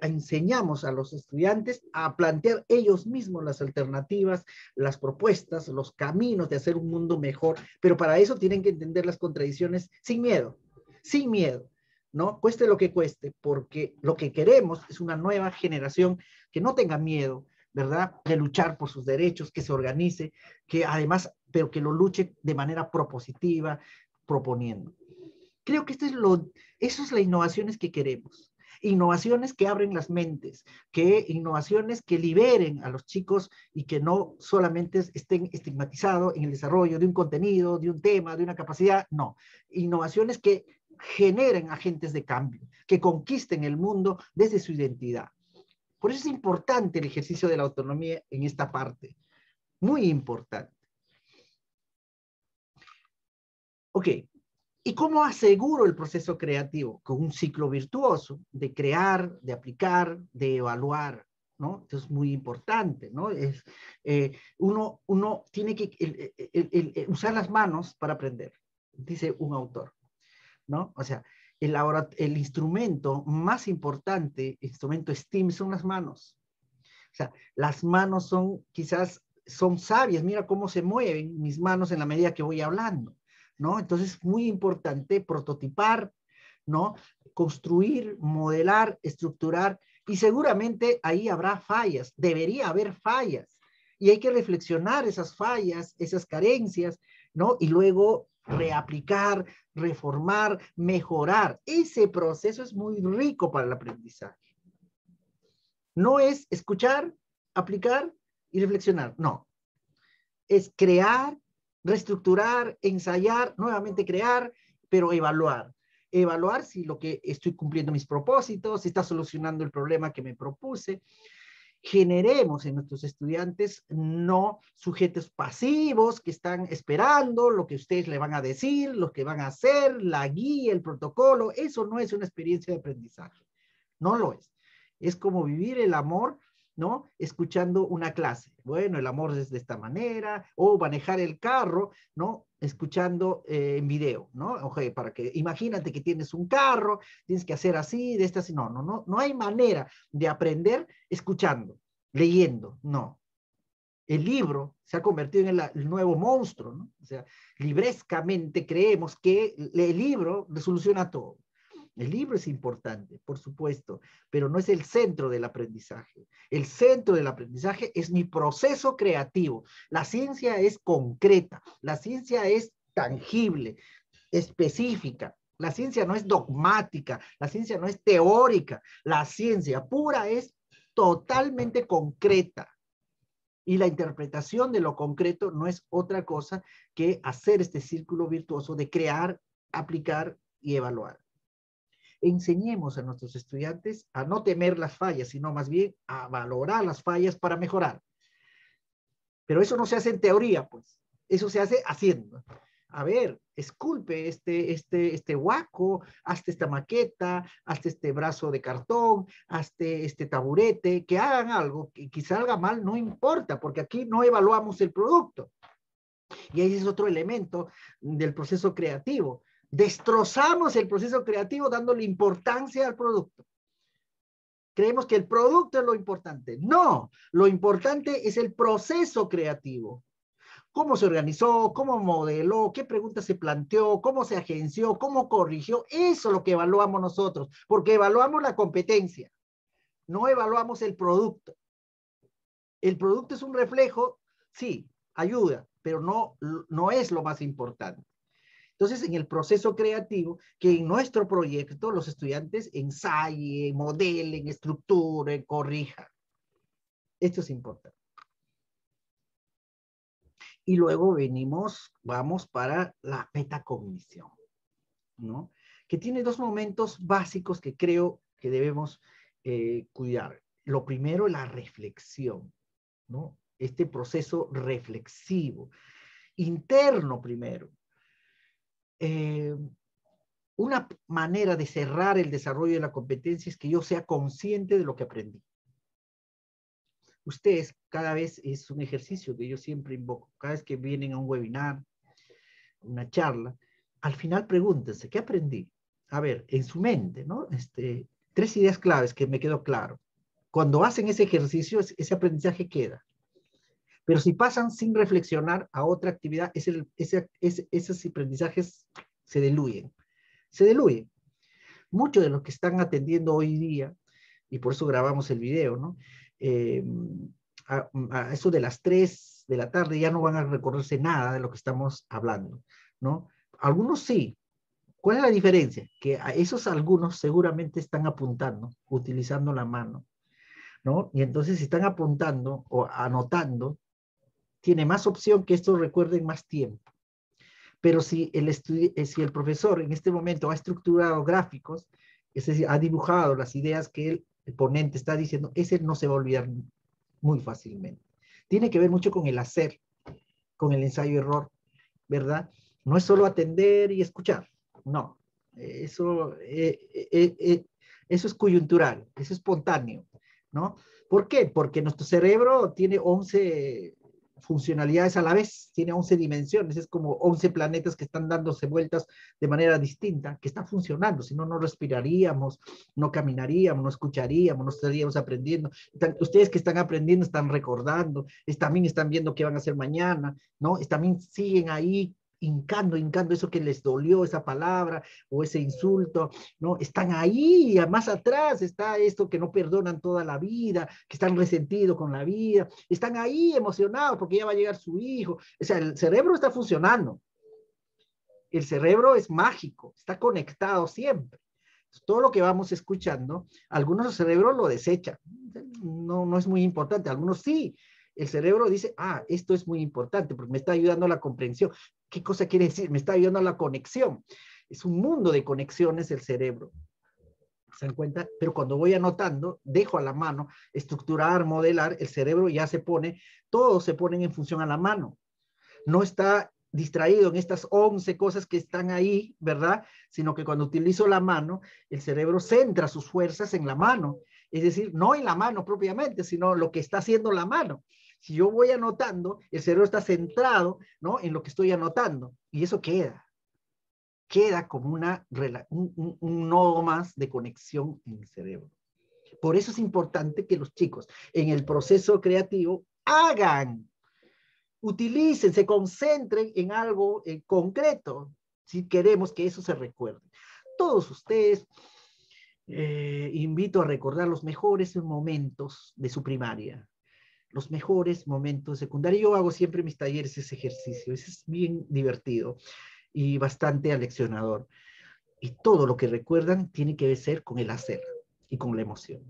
Enseñamos a los estudiantes a plantear ellos mismos las alternativas, las propuestas, los caminos de hacer un mundo mejor, pero para eso tienen que entender las contradicciones sin miedo, sin miedo. ¿No? Cueste lo que cueste, porque lo que queremos es una nueva generación que no tenga miedo, ¿verdad? De luchar por sus derechos, que se organice, que además, pero que lo luche de manera propositiva, proponiendo. Creo que eso es las innovaciones que queremos. Innovaciones que abren las mentes, innovaciones que liberen a los chicos y que no solamente estén estigmatizados en el desarrollo de un contenido, de un tema, de una capacidad, no. Innovaciones que generen agentes de cambio, que conquisten el mundo desde su identidad. Por eso es importante el ejercicio de la autonomía en esta parte. Muy importante. Ok. ¿Y cómo aseguro el proceso creativo? Con un ciclo virtuoso de crear, de aplicar, de evaluar, ¿no? Esto es muy importante, ¿no? Uno tiene que usar las manos para aprender, dice un autor, ¿no? O sea, el instrumento más importante, instrumento STEAM, son las manos. O sea, las manos son sabias, mira cómo se mueven mis manos en la medida que voy hablando, ¿no? Entonces es muy importante prototipar, ¿no? Construir, modelar, estructurar, y seguramente ahí habrá fallas, debería haber fallas, y hay que reflexionar esas fallas, esas carencias, ¿no? Y luego reaplicar, reformar, mejorar. Ese proceso es muy rico para el aprendizaje. No es escuchar, aplicar y reflexionar, no. Es crear, reestructurar, ensayar, nuevamente crear, pero evaluar. Evaluar si lo que estoy cumpliendo mis propósitos, si está solucionando el problema que me propuse. Generemos en nuestros estudiantes no sujetos pasivos que están esperando lo que ustedes le van a decir, lo que van a hacer, la guía, el protocolo. Eso no es una experiencia de aprendizaje. No lo es. Es como vivir el amor, ¿no? Escuchando una clase. Bueno, el amor es de esta manera, o manejar el carro, ¿no? Escuchando en video, ¿no? Okay, para que, imagínate que tienes un carro, tienes que hacer así, de esta, así. No hay manera de aprender escuchando, leyendo, no. El libro se ha convertido en el nuevo monstruo, ¿no? O sea, librescamente creemos que el libro soluciona todo. El libro es importante, por supuesto, pero no es el centro del aprendizaje. El centro del aprendizaje es mi proceso creativo. La ciencia es concreta, la ciencia es tangible, específica. La ciencia no es dogmática, la ciencia no es teórica, la ciencia pura es totalmente concreta. Y la interpretación de lo concreto no es otra cosa que hacer este círculo virtuoso de crear, aplicar y evaluar. Enseñemos a nuestros estudiantes a no temer las fallas, sino más bien a valorar las fallas para mejorar. Pero eso no se hace en teoría, pues. Eso se hace haciendo. A ver, esculpe este huaco, hazte esta maqueta, hazte este brazo de cartón, hazte este taburete, que hagan algo, que salga mal, no importa, porque aquí no evaluamos el producto. Y ahí es otro elemento del proceso creativo. Destrozamos el proceso creativo dándole importancia al producto. Creemos que el producto es lo importante. No, lo importante es el proceso creativo. Cómo se organizó, cómo modeló, qué preguntas se planteó, cómo se agenció, cómo corrigió. Eso es lo que evaluamos nosotros, porque evaluamos la competencia, no evaluamos el producto. El producto es un reflejo, sí, ayuda, pero no es lo más importante. Entonces, en el proceso creativo, que en nuestro proyecto los estudiantes ensayen, modelen, estructuren, corrijan. Esto es importante. Y luego vamos para la metacognición, ¿no? Que tiene dos momentos básicos que creo que debemos cuidar. Lo primero, la reflexión, ¿no? Este proceso reflexivo, interno primero. Una manera de cerrar el desarrollo de la competencia es que yo sea consciente de lo que aprendí. Ustedes, cada vez es un ejercicio que yo siempre invoco, cada vez que vienen a un webinar, una charla, al final pregúntense, ¿qué aprendí? A ver, en su mente, ¿no? 3 ideas claves que me quedó claro. Cuando hacen ese ejercicio, ese aprendizaje queda. Pero si pasan sin reflexionar a otra actividad, esos aprendizajes se diluyen. Se diluyen. Muchos de los que están atendiendo hoy día, y por eso grabamos el video, ¿no? A eso de las 3 de la tarde ya no van a recordarse nada de lo que estamos hablando, ¿no? Algunos sí. ¿Cuál es la diferencia? Que a esos algunos seguramente están apuntando, utilizando la mano, ¿no? Y entonces si están apuntando o anotando, tiene más opción que estos recuerden más tiempo. Pero si el profesor en este momento ha estructurado gráficos, es decir, ha dibujado las ideas que el ponente está diciendo, ese no se va a olvidar muy fácilmente. Tiene que ver mucho con el hacer, con el ensayo-error, ¿verdad? No es solo atender y escuchar, no. Eso es coyuntural, eso es espontáneo, ¿no? ¿Por qué? Porque nuestro cerebro tiene 11 funcionalidades a la vez, tiene 11 dimensiones, es como 11 planetas que están dándose vueltas de manera distinta, que están funcionando, si no, no respiraríamos, no caminaríamos, no escucharíamos, no estaríamos aprendiendo. Ustedes que están aprendiendo están recordando, también están viendo qué van a hacer mañana, ¿no? También siguen ahí hincando eso que les dolió, esa palabra o ese insulto, ¿no? Están ahí, más atrás está esto que no perdonan toda la vida, que están resentidos con la vida, están ahí emocionados porque ya va a llegar su hijo. O sea, el cerebro está funcionando. El cerebro es mágico, está conectado siempre. Todo lo que vamos escuchando, algunos el cerebro lo desechan, no es muy importante, algunos sí. El cerebro dice, esto es muy importante porque me está ayudando a la comprensión. ¿Qué cosa quiere decir? Me está ayudando a la conexión. Es un mundo de conexiones el cerebro. ¿Se dan cuenta? Pero cuando voy anotando, dejo a la mano, estructurar, modelar, el cerebro ya todos se ponen en función a la mano. No está distraído en estas 11 cosas que están ahí, ¿verdad? Sino que cuando utilizo la mano, el cerebro centra sus fuerzas en la mano Es decir, no en la mano propiamente, sino lo que está haciendo la mano. Si yo voy anotando, el cerebro está centrado, ¿no?, en lo que estoy anotando, y eso queda como un nodo más de conexión en el cerebro. Por eso es importante que los chicos en el proceso creativo utilicen, se concentren en algo concreto, si queremos que eso se recuerde. Todos ustedes, invito a recordar los mejores momentos de su primaria, los mejores momentos de secundaria. Yo hago siempre en mis talleres ese ejercicio, ese es bien divertido y bastante aleccionador. Y todo lo que recuerdan tiene que ver con el hacer y con la emoción.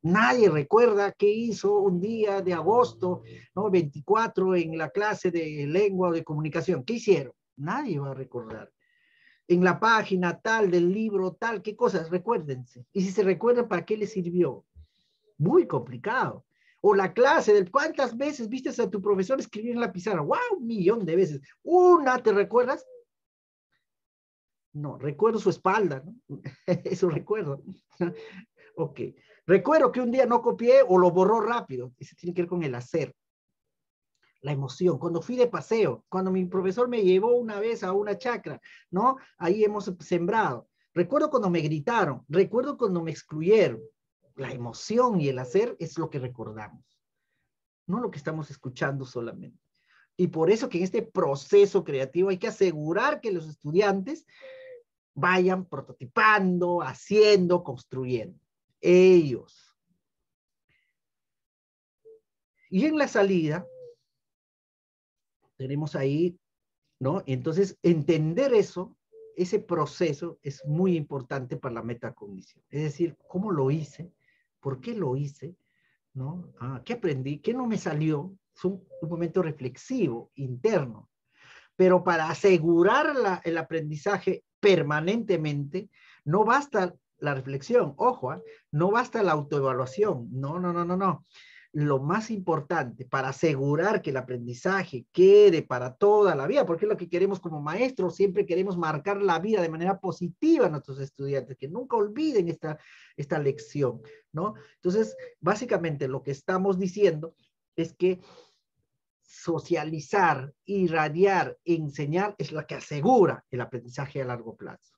Nadie recuerda qué hizo un día de agosto, ¿no?, 24 en la clase de lengua o de comunicación. ¿Qué hicieron? Nadie va a recordar. En la página tal del libro tal, ¿qué cosas? Recuérdense. Y si se recuerdan, ¿para qué les sirvió? Muy complicado. O la clase del ¿cuántas veces viste a tu profesor escribir en la pizarra? ¡Wow! 1.000.000 de veces. ¿Una te recuerdas? No, recuerdo su espalda, ¿no? Eso recuerdo. Ok. Recuerdo que un día no copié o lo borró rápido. Eso tiene que ver con el hacer. La emoción. Cuando fui de paseo, cuando mi profesor me llevó una vez a una chacra, ¿no? Ahí hemos sembrado. Recuerdo cuando me gritaron. Recuerdo cuando me excluyeron. La emoción y el hacer es lo que recordamos, no lo que estamos escuchando solamente. Y por eso que en este proceso creativo hay que asegurar que los estudiantes vayan prototipando, haciendo, construyendo. Ellos. Y en la salida, tenemos ahí, ¿no? Entonces, entender eso, ese proceso es muy importante para la metacognición. Es decir, ¿cómo lo hice? ¿Por qué lo hice? ¿No? ¿Qué aprendí? ¿Qué no me salió? Es un momento reflexivo, interno. Pero para asegurar el aprendizaje permanentemente, no basta la reflexión, ojo, no basta la autoevaluación, no. Lo más importante para asegurar que el aprendizaje quede para toda la vida, porque es lo que queremos como maestros, siempre queremos marcar la vida de manera positiva a nuestros estudiantes, que nunca olviden esta lección, ¿no? Entonces, básicamente lo que estamos diciendo es que socializar, irradiar, enseñar es la que asegura el aprendizaje a largo plazo.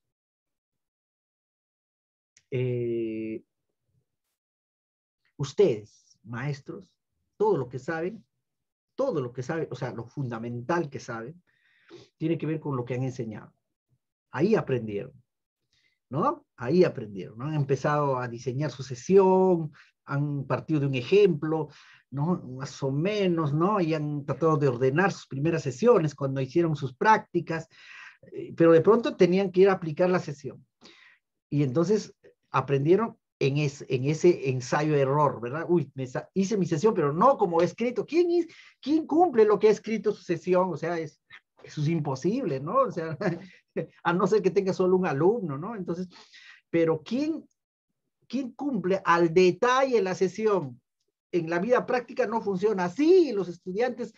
Ustedes, maestros, todo lo que saben, o sea, lo fundamental que saben, tiene que ver con lo que han enseñado. Ahí aprendieron, ¿no? Ahí aprendieron, ¿no? Han empezado a diseñar su sesión, han partido de un ejemplo, ¿no? Más o menos, ¿no? Y han tratado de ordenar sus primeras sesiones cuando hicieron sus prácticas, pero de pronto tenían que ir a aplicar la sesión. Y entonces aprendieron en ese ensayo-error, ¿verdad? Uy, hice mi sesión, pero no como he escrito. ¿Quién cumple lo que ha escrito su sesión? O sea, eso es imposible, ¿no? O sea, a no ser que tenga solo un alumno, ¿no? Entonces, pero ¿quién cumple al detalle la sesión? En la vida práctica no funciona así, los estudiantes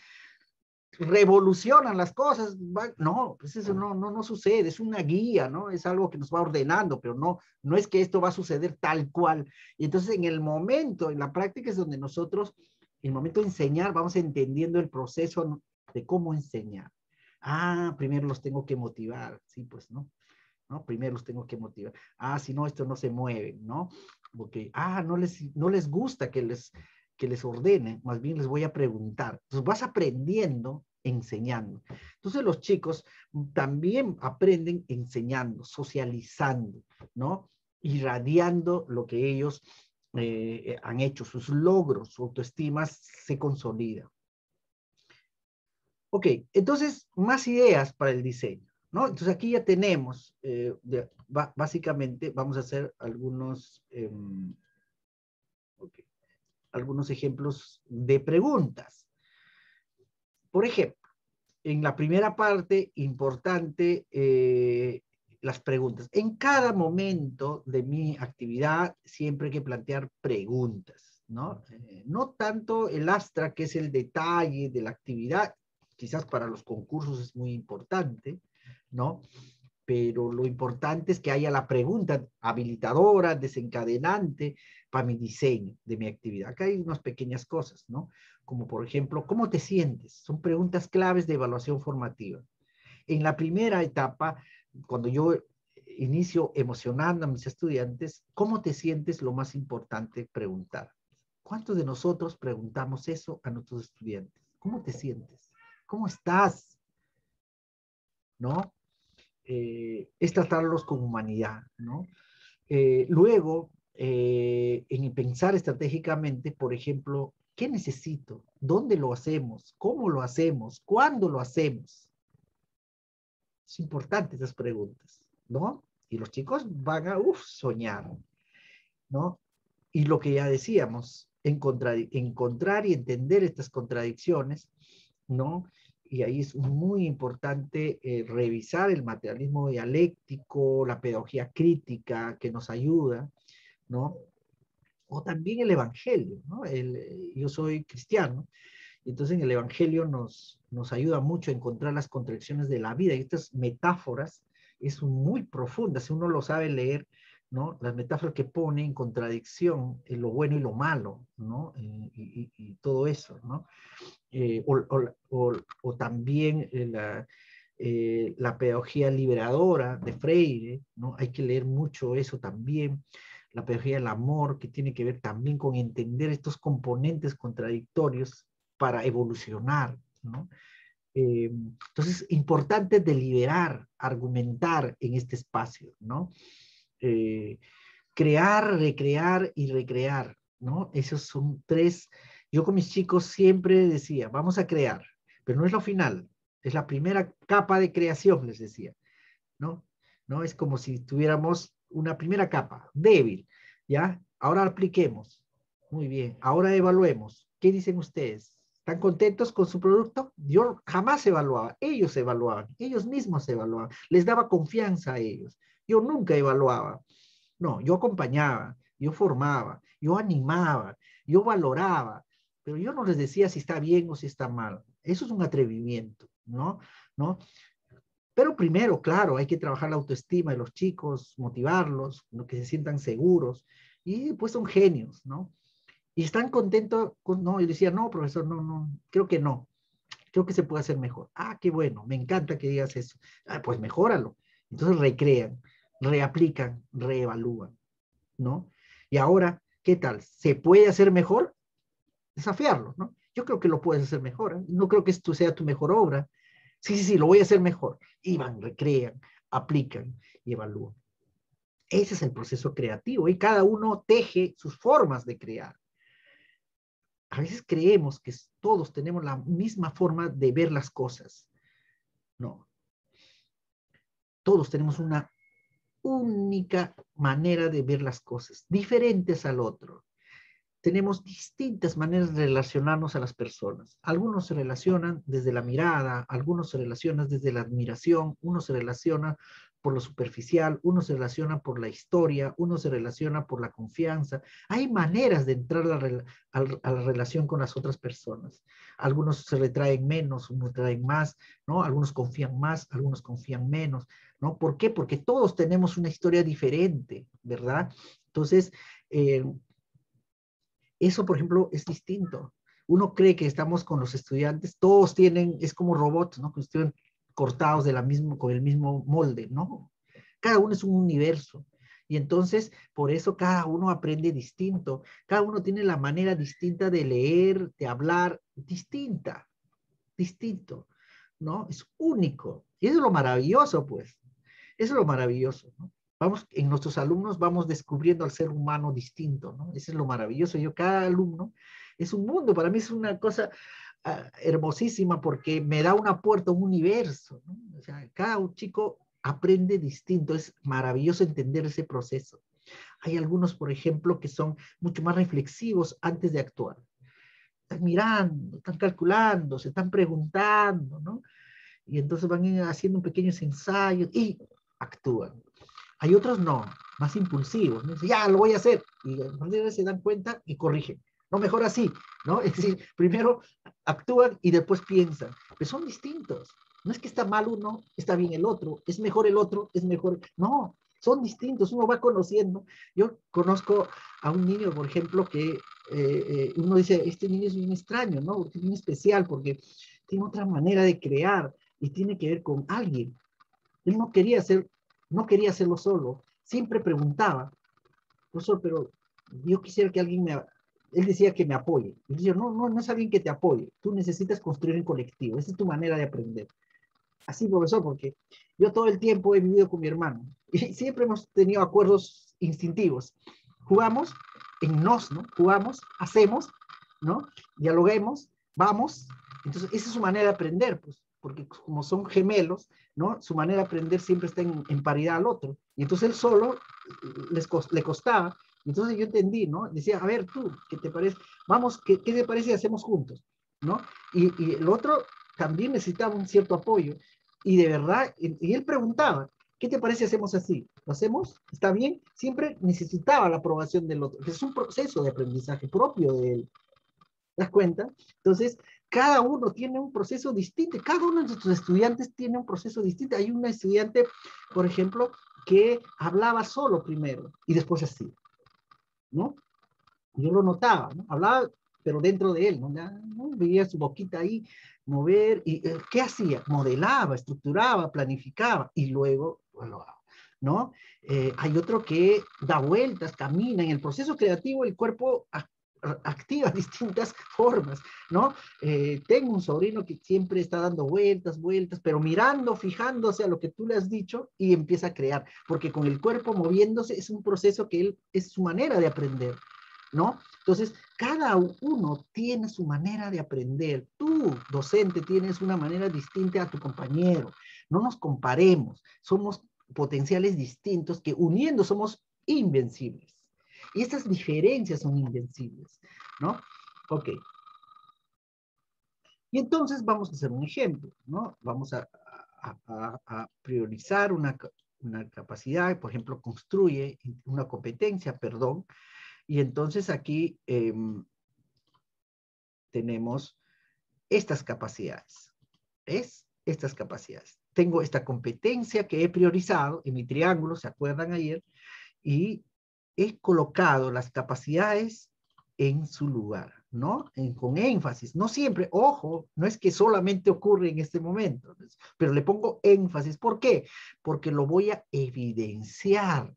revolucionan las cosas. No, pues eso no sucede, es una guía, ¿no? Es algo que nos va ordenando, pero no es que esto va a suceder tal cual. Y entonces en el momento, en la práctica es donde nosotros, en el momento de enseñar, vamos entendiendo el proceso de cómo enseñar. Primero los tengo que motivar, sí, pues, ¿no? Primero los tengo que motivar. Si no, esto no se mueve, ¿no? Porque, no les gusta que les ordene, más bien les voy a preguntar. Entonces vas aprendiendo enseñando. Entonces los chicos también aprenden enseñando, socializando, ¿no? Irradiando lo que ellos han hecho, sus logros, su autoestima se consolida. Ok, entonces más ideas para el diseño, ¿no? Entonces aquí ya tenemos, básicamente vamos a hacer algunos algunos ejemplos de preguntas. Por ejemplo, en la primera parte, importante, las preguntas. En cada momento de mi actividad siempre hay que plantear preguntas, ¿no? No tanto el abstract, que es el detalle de la actividad, quizás para los concursos es muy importante, ¿no? pero lo importante es que haya la pregunta habilitadora, desencadenante para mi diseño de mi actividad. Acá hay unas pequeñas cosas, ¿no? Como por ejemplo, ¿cómo te sientes? Son preguntas claves de evaluación formativa. En la primera etapa, cuando yo inicio emocionando a mis estudiantes, ¿cómo te sientes? Lo más importante preguntar. ¿Cuántos de nosotros preguntamos eso a nuestros estudiantes? ¿Cómo te sientes? ¿Cómo estás? ¿No? Es tratarlos con humanidad, ¿no? Luego, en pensar estratégicamente, por ejemplo, ¿qué necesito? ¿Dónde lo hacemos? ¿Cómo lo hacemos? ¿Cuándo lo hacemos? Es importante esas preguntas, ¿no? Y los chicos van a, soñar, ¿no? Y lo que ya decíamos, encontrar y entender estas contradicciones, ¿no? Y ahí es muy importante revisar el materialismo dialéctico, la pedagogía crítica que nos ayuda, ¿no? O también el Evangelio, ¿no? Yo soy cristiano, y entonces en el Evangelio nos ayuda mucho a encontrar las contradicciones de la vida, y estas metáforas son muy profundas, si uno lo sabe leer, ¿no? Las metáforas que pone en contradicción en lo bueno y lo malo, ¿no? Y todo eso, ¿no? O también la pedagogía liberadora de Freire, ¿no? Hay que leer mucho eso también, la pedagogía del amor, que tiene que ver también con entender estos componentes contradictorios para evolucionar, ¿no? Entonces, importante deliberar, argumentar en este espacio, ¿no? Eh, Crear, recrear y recrear, ¿no? Esos son tres. Yo con mis chicos siempre decía, vamos a crear, pero no es lo final, es la primera capa de creación, les decía, ¿no? ¿No? Es como si tuviéramos una primera capa, débil, ¿ya? Ahora apliquemos. Muy bien, ahora evaluemos. ¿Qué dicen ustedes? ¿Están contentos con su producto? Yo jamás evaluaba, ellos mismos evaluaban, les daba confianza a ellos. Yo nunca evaluaba. No, yo acompañaba, yo formaba, yo animaba, yo valoraba, pero yo no les decía si está bien o si está mal. Eso es un atrevimiento, ¿no? ¿No? Pero primero, claro, hay que trabajar la autoestima de los chicos, motivarlos, ¿no? Que se sientan seguros, y pues son genios, ¿no? Y están contentos con, no, yo decía, no, profesor, no, no, creo que se puede hacer mejor. Ah, qué bueno, me encanta que digas eso. Ah, pues mejóralo. Entonces recrean, reaplican, reevalúan, ¿no? Y ahora, ¿qué tal? ¿Se puede hacer mejor? Desafiarlo, ¿no? Yo creo que lo puedes hacer mejor, ¿eh? No creo que esto sea tu mejor obra. Sí, sí, sí, lo voy a hacer mejor. Y van, recrean, aplican y evalúan. Ese es el proceso creativo y cada uno teje sus formas de crear. A veces creemos que todos tenemos la misma forma de ver las cosas. No. Todos tenemos una única manera de ver las cosas, diferentes al otro. Tenemos distintas maneras de relacionarnos a las personas. Algunos se relacionan desde la mirada, algunos se relacionan desde la admiración, unos se relacionan por lo superficial, unos se relacionan por la historia, unos se relacionan por la confianza. Hay maneras de entrar a la relación con las otras personas. Algunos se retraen menos, unos traen más, ¿no? Algunos confían más, algunos confían menos, ¿no? ¿Por qué? Porque todos tenemos una historia diferente, ¿verdad? Entonces, eso, por ejemplo, es distinto. Uno cree que estamos con los estudiantes, todos tienen, es como robots, ¿no? Que estuvieron cortados con el mismo molde, ¿no? Cada uno es un universo. Y entonces, por eso cada uno aprende distinto. Cada uno tiene la manera distinta de leer, de hablar, distinto, ¿no? Es único. Y eso es lo maravilloso, pues. Eso es lo maravilloso, ¿no? En nuestros alumnos vamos descubriendo al ser humano distinto, ¿no? Eso es lo maravilloso. Cada alumno es un mundo, para mí es una cosa hermosísima porque me da una puerta a un universo, ¿no? O sea, cada chico aprende distinto, es maravilloso entender ese proceso. Hay algunos, por ejemplo, que son mucho más reflexivos antes de actuar. Están mirando, están calculando, se están preguntando, ¿no? Y entonces van haciendo pequeños ensayos y actúan. Hay otros no, más impulsivos, ¿no? Ya, lo voy a hacer. Y a partir de se dan cuenta y corrigen. No, mejor así, ¿no? Es decir, primero actúan y después piensan. Pero son distintos. No es que está mal uno, está bien el otro, es mejor el otro, es mejor. No, son distintos, uno va conociendo. Yo conozco a un niño, por ejemplo, que uno dice, este niño es bien extraño, ¿no? Es bien especial porque tiene otra manera de crear y tiene que ver con alguien. Él no quería hacerlo solo, siempre preguntaba, profesor, pero yo quisiera que alguien me... Él decía que me apoye. Yo decía, no, no, no es alguien que te apoye. Tú necesitas construir en colectivo. Esa es tu manera de aprender. Así, profesor, porque yo todo el tiempo he vivido con mi hermano y siempre hemos tenido acuerdos instintivos. Jugamos en nos, ¿no? Jugamos, hacemos, ¿no? Dialoguemos, vamos. Entonces, esa es su manera de aprender, pues, porque como son gemelos, ¿no? Su manera de aprender siempre está en paridad al otro. Y entonces él solo le costaba. Entonces yo entendí, ¿no? Decía, a ver, tú, ¿qué te parece? Vamos, ¿qué te parece si hacemos juntos? ¿No? Y el otro también necesitaba un cierto apoyo. Y de verdad, y él preguntaba, ¿qué te parece si hacemos así? ¿Lo hacemos? ¿Está bien? Siempre necesitaba la aprobación del otro. Es un proceso de aprendizaje propio de él. ¿Te das cuenta? Entonces, cada uno tiene un proceso distinto. Cada uno de nuestros estudiantes tiene un proceso distinto. Hay un estudiante, por ejemplo, que hablaba solo primero y después así, ¿no? Yo lo notaba, ¿no? Hablaba, pero dentro de él, ¿no? Veía su boquita ahí mover, y ¿qué hacía? Modelaba, estructuraba, planificaba, y luego, bueno, ¿no? Hay otro que da vueltas, camina, en el proceso creativo el cuerpo activa distintas formas, ¿no? Tengo un sobrino que siempre está dando vueltas, vueltas, pero mirando, fijándose a lo que tú le has dicho y empieza a crear, porque con el cuerpo moviéndose es un proceso que él, es su manera de aprender, ¿no? Entonces, cada uno tiene su manera de aprender. Tú, docente, tienes una manera distinta a tu compañero. No nos comparemos. Somos potenciales distintos que uniendo somos invencibles. Y estas diferencias son invencibles, ¿no? Ok. Y entonces vamos a hacer un ejemplo, ¿no? Vamos a priorizar una capacidad, por ejemplo, construye una competencia, perdón, y entonces aquí tenemos estas capacidades. ¿Es? Estas capacidades. Tengo esta competencia que he priorizado en mi triángulo, ¿se acuerdan ayer? Y he colocado las capacidades en su lugar, ¿no? Con énfasis. No siempre, ojo, no es que solamente ocurre en este momento, pero le pongo énfasis. ¿Por qué? Porque lo voy a evidenciar.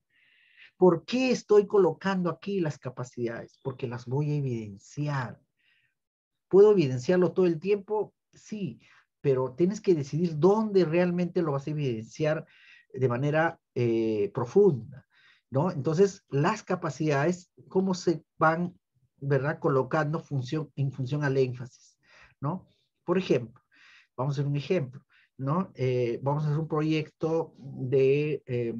¿Por qué estoy colocando aquí las capacidades? Porque las voy a evidenciar. ¿Puedo evidenciarlo todo el tiempo? Sí, pero tienes que decidir dónde realmente lo vas a evidenciar de manera profunda, ¿no? Entonces, las capacidades, ¿cómo se van, verdad, colocando en función al énfasis, ¿no? Por ejemplo, vamos a hacer un ejemplo, ¿no? Vamos a hacer un proyecto de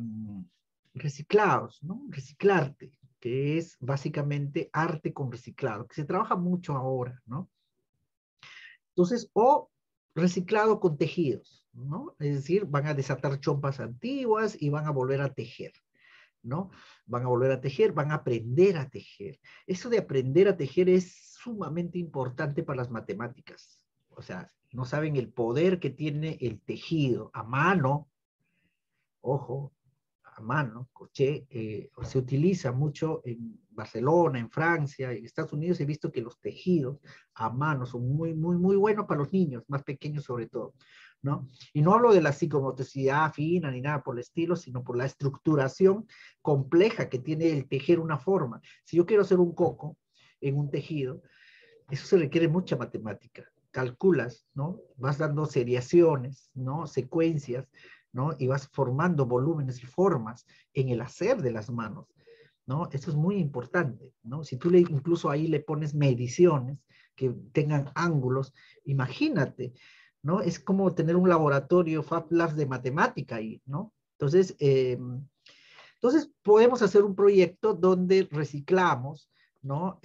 reciclados, ¿no? Reciclarte, que es básicamente arte con reciclado, que se trabaja mucho ahora, ¿no? Entonces, o reciclado con tejidos, ¿no? Es decir, van a desatar chompas antiguas y van a volver a tejer, ¿no? Van a volver a tejer, van a aprender a tejer. Eso de aprender a tejer es sumamente importante para las matemáticas. O sea, no saben el poder que tiene el tejido a mano, ojo, a mano, crochet, se utiliza mucho en Barcelona, en Francia, en Estados Unidos. He visto que los tejidos a mano son muy, muy, muy buenos para los niños, más pequeños sobre todo, ¿no? Y no hablo de la psicomotricidad fina ni nada por el estilo, sino por la estructuración compleja que tiene el tejer una forma. Si yo quiero hacer un coco en un tejido, eso se requiere mucha matemática. Calculas, ¿no? Vas dando seriaciones, ¿no? Secuencias, ¿no? Y vas formando volúmenes y formas en el hacer de las manos, ¿no? Eso es muy importante, ¿no? Si tú incluso ahí le pones mediciones que tengan ángulos, imagínate, ¿no? Es como tener un laboratorio Fab Labs de matemática ahí, ¿no? Entonces podemos hacer un proyecto donde reciclamos, ¿no?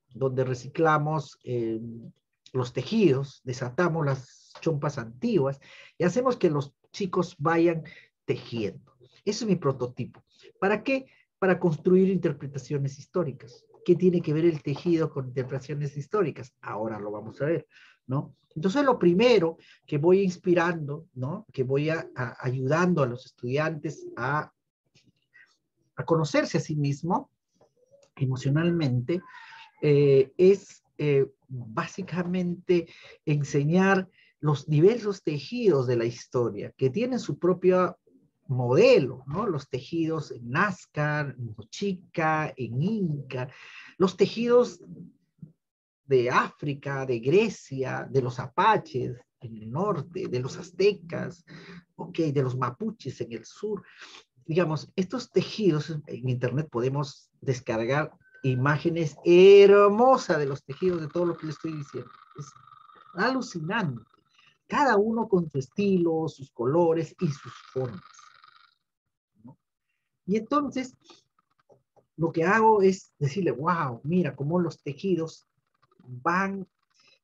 Donde reciclamos los tejidos, desatamos las chompas antiguas y hacemos que los chicos vayan tejiendo. Ese es mi prototipo. ¿Para qué? Para construir interpretaciones históricas. ¿Qué tiene que ver el tejido con interpretaciones históricas? Ahora lo vamos a ver, ¿no? Entonces, lo primero que voy inspirando, ¿no? Que voy ayudando a los estudiantes a conocerse a sí mismo emocionalmente, es básicamente enseñar los diversos tejidos de la historia, que tienen su propio modelo, ¿no? Los tejidos en Nazca, en Mochica, en Inca, los tejidos de África, de Grecia, de los apaches en el norte, de los aztecas, okay, de los mapuches en el sur. Digamos, estos tejidos, en internet podemos descargar imágenes hermosas de los tejidos, de todo lo que le estoy diciendo. Es alucinante. Cada uno con su estilo, sus colores y sus formas, ¿no? Y entonces, lo que hago es decirle, wow, mira cómo los tejidos van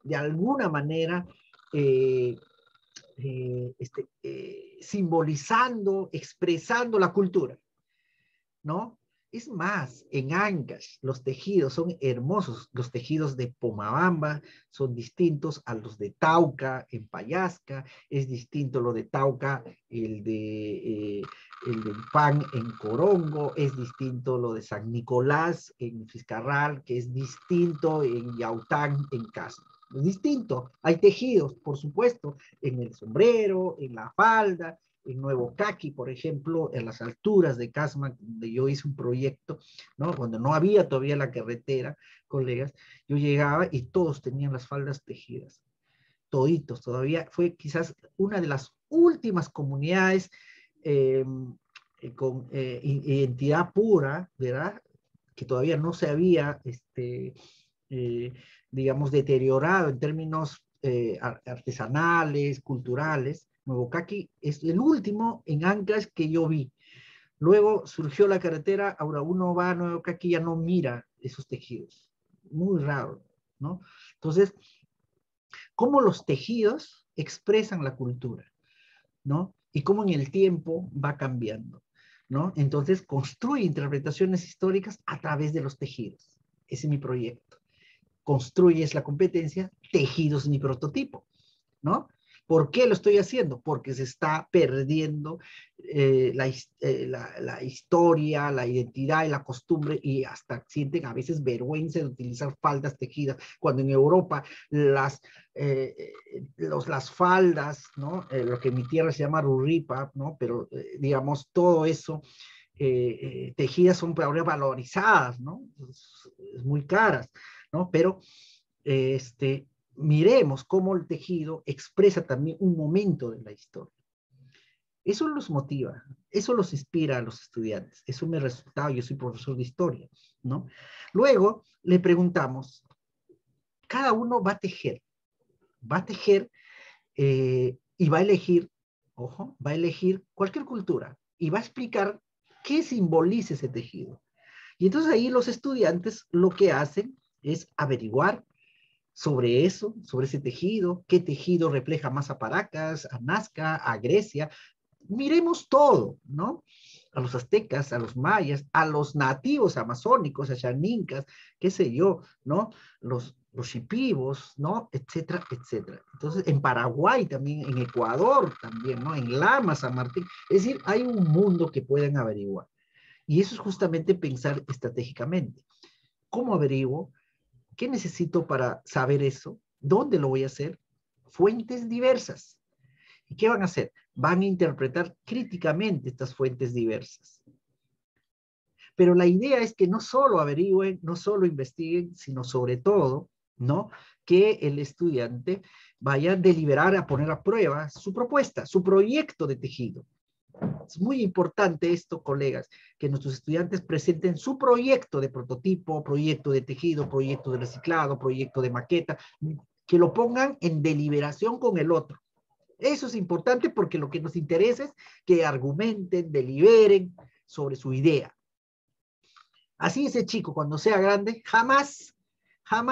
de alguna manera simbolizando, expresando la cultura, ¿no? Es más, en Ancash los tejidos son hermosos. Los tejidos de Pomabamba son distintos a los de Tauca en Payasca. Es distinto lo de Tauca, el de Pan en Corongo. Es distinto lo de San Nicolás en Fiscarral, que es distinto en Yaután en Casma. Es distinto. Hay tejidos, por supuesto, en el sombrero, en la falda, en Nuevo Caqui, por ejemplo, en las alturas de Casma, donde yo hice un proyecto, ¿no? Cuando no había todavía la carretera, colegas, yo llegaba y todos tenían las faldas tejidas, toditos, todavía fue quizás una de las últimas comunidades con identidad pura, ¿verdad? Que todavía no se había, eh, digamos, deteriorado en términos artesanales, culturales. Nuevo Caqui es el último en Ancash que yo vi. Luego surgió la carretera, ahora uno va a Nuevo Caqui y ya no mira esos tejidos. Muy raro, ¿no? Entonces, cómo los tejidos expresan la cultura, ¿no? Y cómo en el tiempo va cambiando, ¿no? Entonces, construye interpretaciones históricas a través de los tejidos. Ese es mi proyecto. Construyes la competencia, tejidos mi prototipo, ¿no? ¿Por qué lo estoy haciendo? Porque se está perdiendo la historia, la identidad y la costumbre, y hasta sienten a veces vergüenza de utilizar faldas tejidas, cuando en Europa las faldas, ¿no? Lo que en mi tierra se llama rurripa, ¿no? Pero digamos, todo eso, tejidas son ahora valorizadas, ¿no? Es muy caras, ¿no? Pero miremos cómo el tejido expresa también un momento de la historia. Eso los motiva, eso los inspira a los estudiantes. Eso me ha resultado, yo soy profesor de historia, ¿no? Luego le preguntamos, cada uno va a tejer y va a elegir, ojo, va a elegir cualquier cultura y va a explicar qué simboliza ese tejido. Y entonces ahí los estudiantes lo que hacen es averiguar sobre eso, sobre ese tejido, qué tejido refleja más a Paracas, a Nazca, a Grecia. Miremos todo, ¿no? A los aztecas, a los mayas, a los nativos amazónicos, a xanincas, qué sé yo, ¿no? Los shipibos, ¿no? Etcétera, etcétera. Entonces, en Paraguay también, en Ecuador también, ¿no? En Lama, San Martín. Es decir, hay un mundo que pueden averiguar. Y eso es justamente pensar estratégicamente. ¿Cómo averiguo? ¿Qué necesito para saber eso? ¿Dónde lo voy a hacer? Fuentes diversas. ¿Y qué van a hacer? Van a interpretar críticamente estas fuentes diversas. Pero la idea es que no solo averigüen, no solo investiguen, sino sobre todo, ¿no? Que el estudiante vaya a deliberar, a poner a prueba su propuesta, su proyecto de tejido. Es muy importante esto, colegas, que nuestros estudiantes presenten su proyecto de prototipo, proyecto de tejido, proyecto de reciclado, proyecto de maqueta, que lo pongan en deliberación con el otro. Eso es importante porque lo que nos interesa es que argumenten, deliberen sobre su idea. Así ese chico, cuando sea grande, jamás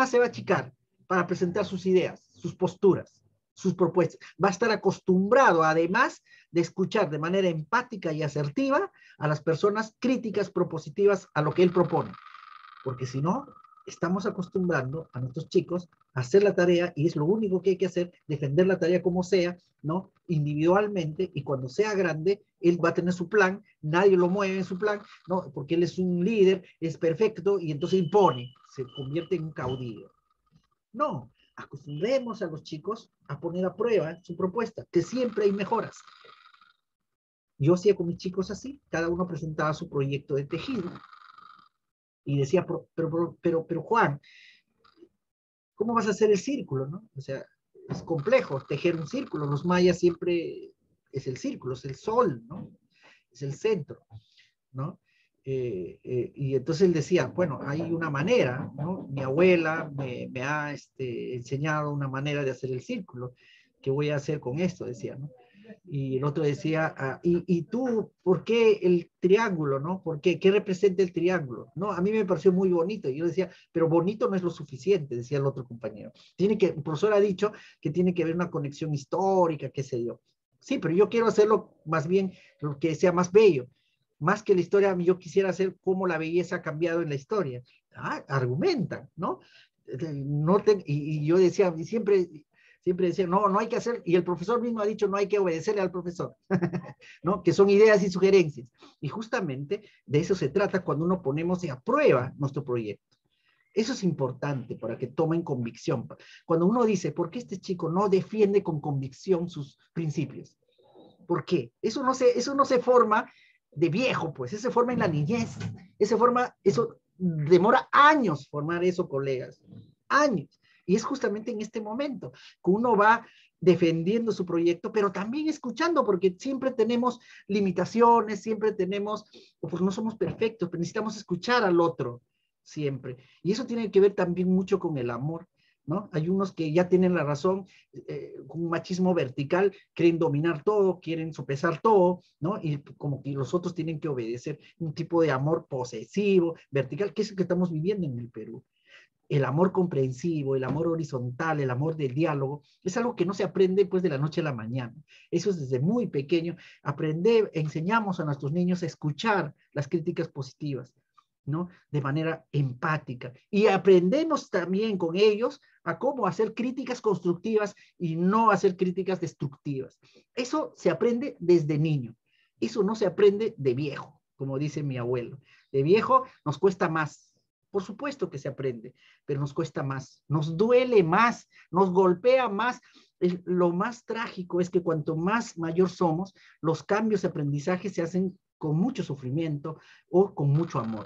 se va a achicar para presentar sus ideas, sus posturas, sus propuestas. Va a estar acostumbrado, además, de escuchar de manera empática y asertiva a las personas críticas, propositivas a lo que él propone. porque si no, estamos acostumbrando a nuestros chicos a hacer la tarea y es lo único que hay que hacer, defender la tarea como sea, ¿no? Individualmente, y cuando sea grande, él va a tener su plan, nadie lo mueve en su plan, ¿no? Porque él es un líder, es perfecto y entonces impone, se convierte en un caudillo. No, acostumbremos a los chicos a poner a prueba su propuesta, que siempre hay mejoras. Yo hacía con mis chicos así, cada uno presentaba su proyecto de tejido y decía, pero Juan, ¿cómo vas a hacer el círculo, no? O sea, es complejo tejer un círculo. Los mayas siempre es el círculo, es el sol, ¿no? Es el centro, ¿no? Y entonces él decía, bueno, hay una manera, ¿no? Mi abuela me ha enseñado una manera de hacer el círculo. ¿Qué voy a hacer con esto? Decía, ¿no? Y el otro decía, y tú, ¿por qué el triángulo, no? ¿Por qué? ¿Qué representa el triángulo? No, a mí me pareció muy bonito. Y yo decía, pero bonito no es lo suficiente, decía el otro compañero. El profesor ha dicho que tiene que haber una conexión histórica, qué sé yo. Sí, pero yo quiero hacerlo más bien, lo que sea más bello. Más que la historia, yo quisiera hacer cómo la belleza ha cambiado en la historia. Argumentan, ¿no? Y yo decía, siempre decía, no, no hay que hacer, y el profesor mismo ha dicho, no hay que obedecerle al profesor, ¿no? Que son ideas y sugerencias. Y justamente de eso se trata cuando uno ponemos a prueba nuestro proyecto. Eso es importante para que tomen convicción. Cuando uno dice, ¿por qué este chico no defiende con convicción sus principios? ¿Por qué? Eso no se forma de viejo, pues, eso se forma en la niñez. Eso demora años formar eso, colegas. Años. Y es justamente en este momento que uno va defendiendo su proyecto, pero también escuchando, porque siempre tenemos limitaciones, siempre tenemos, pues no somos perfectos, pero necesitamos escuchar al otro, siempre. Y eso tiene que ver también mucho con el amor, ¿no? Hay unos que ya tienen la razón, con un machismo vertical, quieren dominar todo, quieren sopesar todo, ¿no? Y como que los otros tienen que obedecer un tipo de amor posesivo, vertical, que es el que estamos viviendo en el Perú. El amor comprensivo, el amor horizontal, el amor del diálogo, es algo que no se aprende pues de la noche a la mañana. Eso es desde muy pequeño. Enseñamos a nuestros niños a escuchar las críticas positivas, ¿no? De manera empática. Y aprendemos también con ellos a cómo hacer críticas constructivas y no hacer críticas destructivas. Eso se aprende desde niño. Eso no se aprende de viejo, como dice mi abuelo. De viejo nos cuesta más. Por supuesto que se aprende, pero nos cuesta más, nos duele más, nos golpea más. Lo más trágico es que cuanto más mayor somos, los cambios de aprendizaje se hacen con mucho sufrimiento o con mucho amor.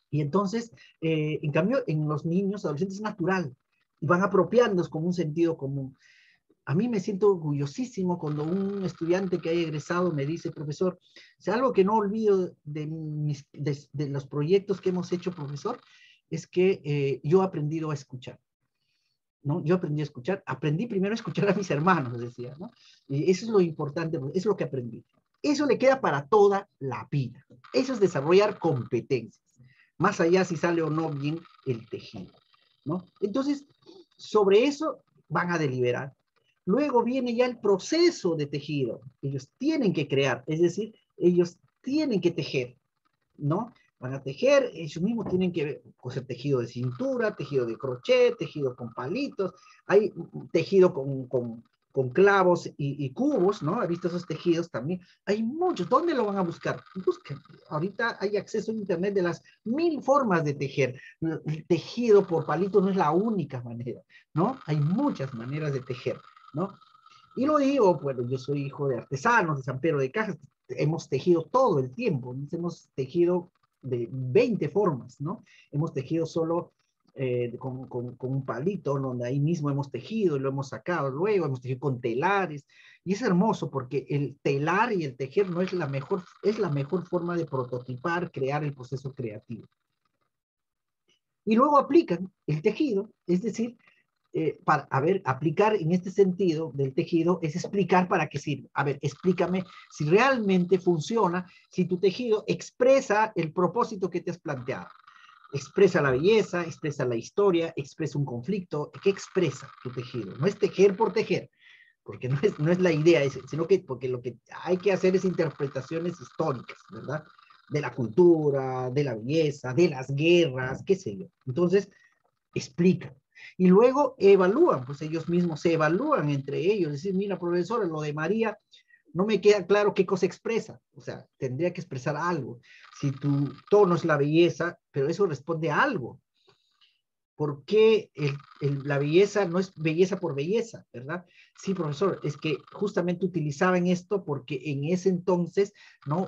Y entonces, en cambio, en los niños, adolescentes es natural, y van apropiándose con un sentido común. A mí me siento orgullosísimo cuando un estudiante que haya egresado me dice, profesor, o sea, algo que no olvido de los proyectos que hemos hecho, profesor, es que yo he aprendido a escuchar, ¿no? Yo aprendí a escuchar, aprendí primero a escuchar a mis hermanos, decía, ¿no? Y eso es lo importante, eso es lo que aprendí. Eso le queda para toda la vida. Eso es desarrollar competencias, más allá si sale o no bien el tejido, ¿no? Entonces, sobre eso van a deliberar. Luego viene ya el proceso de tejido. Ellos tienen que crear, es decir, ellos tienen que tejer, ¿no? Van a tejer, ellos mismos tienen que coser tejido de cintura, tejido de crochet, tejido con palitos, hay tejido con clavos y cubos, ¿no? ¿Has visto esos tejidos también? Hay muchos. ¿Dónde lo van a buscar? Busquen. Ahorita hay acceso a internet de las 1000 formas de tejer. El tejido por palitos no es la única manera, ¿no? Hay muchas maneras de tejer, ¿no? Y lo digo, bueno, yo soy hijo de artesanos de San Pedro de Cajas, hemos tejido todo el tiempo, hemos tejido de 20 formas, ¿no? Hemos tejido solo con un palito, donde ahí mismo hemos tejido, y lo hemos sacado luego, hemos tejido con telares, y es hermoso porque el telar y el tejer no es es la mejor forma de prototipar, crear el proceso creativo. Y luego aplican el tejido, es decir, aplicar en este sentido del tejido es explicar para qué sirve. A ver, explícame si realmente funciona, si tu tejido expresa el propósito que te has planteado. Expresa la belleza, expresa la historia, expresa un conflicto. ¿Qué expresa tu tejido? No es tejer por tejer, porque no es la idea, sino que porque lo que hay que hacer es interpretaciones históricas, ¿verdad? de la cultura, de la belleza, de las guerras, qué sé yo. Entonces, explican. Y luego evalúan, pues ellos mismos se evalúan entre ellos, decir, mira, profesor, lo de María no me queda claro qué cosa expresa, o sea, tendría que expresar algo. Si tu tono es la belleza, pero eso responde a algo. ¿Por qué la belleza no es belleza por belleza, verdad? Sí, profesor, es que justamente utilizaban esto porque en ese entonces, ¿no?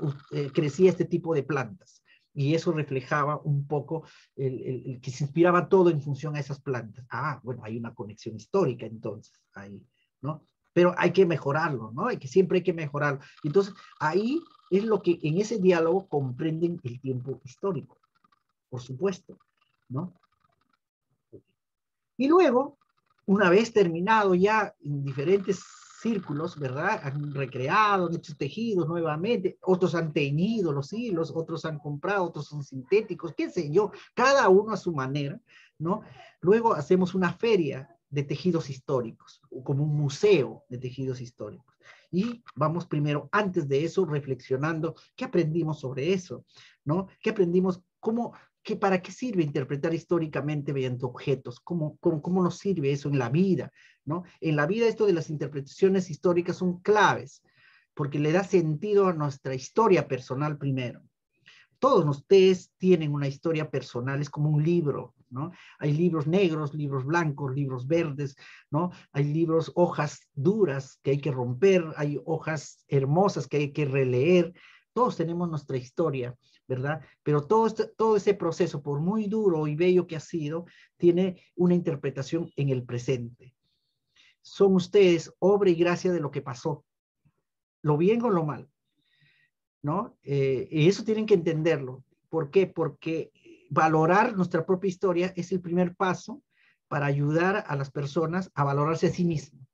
Crecía este tipo de plantas y eso reflejaba un poco el que se inspiraba todo en función a esas plantas. Ah, bueno, hay una conexión histórica entonces, ahí, ¿no? Pero hay que mejorarlo, ¿no? Siempre hay que mejorarlo. Entonces, ahí es lo que en ese diálogo comprenden el tiempo histórico, por supuesto, ¿no? Y luego, una vez terminado ya en diferentes círculos, ¿verdad? Han recreado, han hecho tejidos nuevamente, otros han teñido los hilos, otros han comprado, otros son sintéticos, qué sé yo, cada uno a su manera, ¿no? Luego hacemos una feria de tejidos históricos, como un museo de tejidos históricos. Y vamos primero, antes de eso, reflexionando qué aprendimos sobre eso, ¿no? ¿Qué aprendimos? ¿Para qué sirve interpretar históricamente mediante objetos? ¿Cómo nos sirve eso en la vida? ¿No? En la vida esto de las interpretaciones históricas son claves, porque le da sentido a nuestra historia personal primero. Todos ustedes tienen una historia personal, es como un libro, ¿no? Hay libros negros, libros blancos, libros verdes, ¿no? Hay libros, hojas duras que hay que romper, hay hojas hermosas que hay que releer. Todos tenemos nuestra historia, ¿verdad? Pero todo ese proceso, por muy duro y bello que ha sido, tiene una interpretación en el presente. Son ustedes obra y gracia de lo que pasó, lo bien o lo mal, ¿no? Y eso tienen que entenderlo. ¿Por qué? Porque valorar nuestra propia historia es el primer paso para ayudar a las personas a valorarse a sí mismos,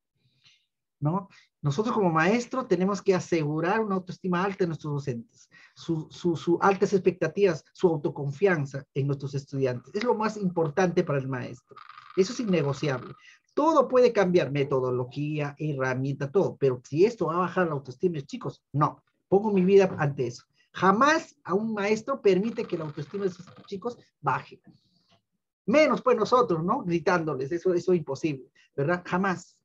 ¿no? Nosotros como maestros tenemos que asegurar una autoestima alta en nuestros docentes, sus altas expectativas, su autoconfianza en nuestros estudiantes. Es lo más importante para el maestro. Eso es innegociable. Todo puede cambiar, metodología, herramienta, todo, pero si esto va a bajar la autoestima de los chicos, no. Pongo mi vida ante eso. Jamás a un maestro permite que la autoestima de sus chicos baje. Menos pues nosotros, ¿no? Gritándoles, eso es imposible, ¿verdad? Jamás.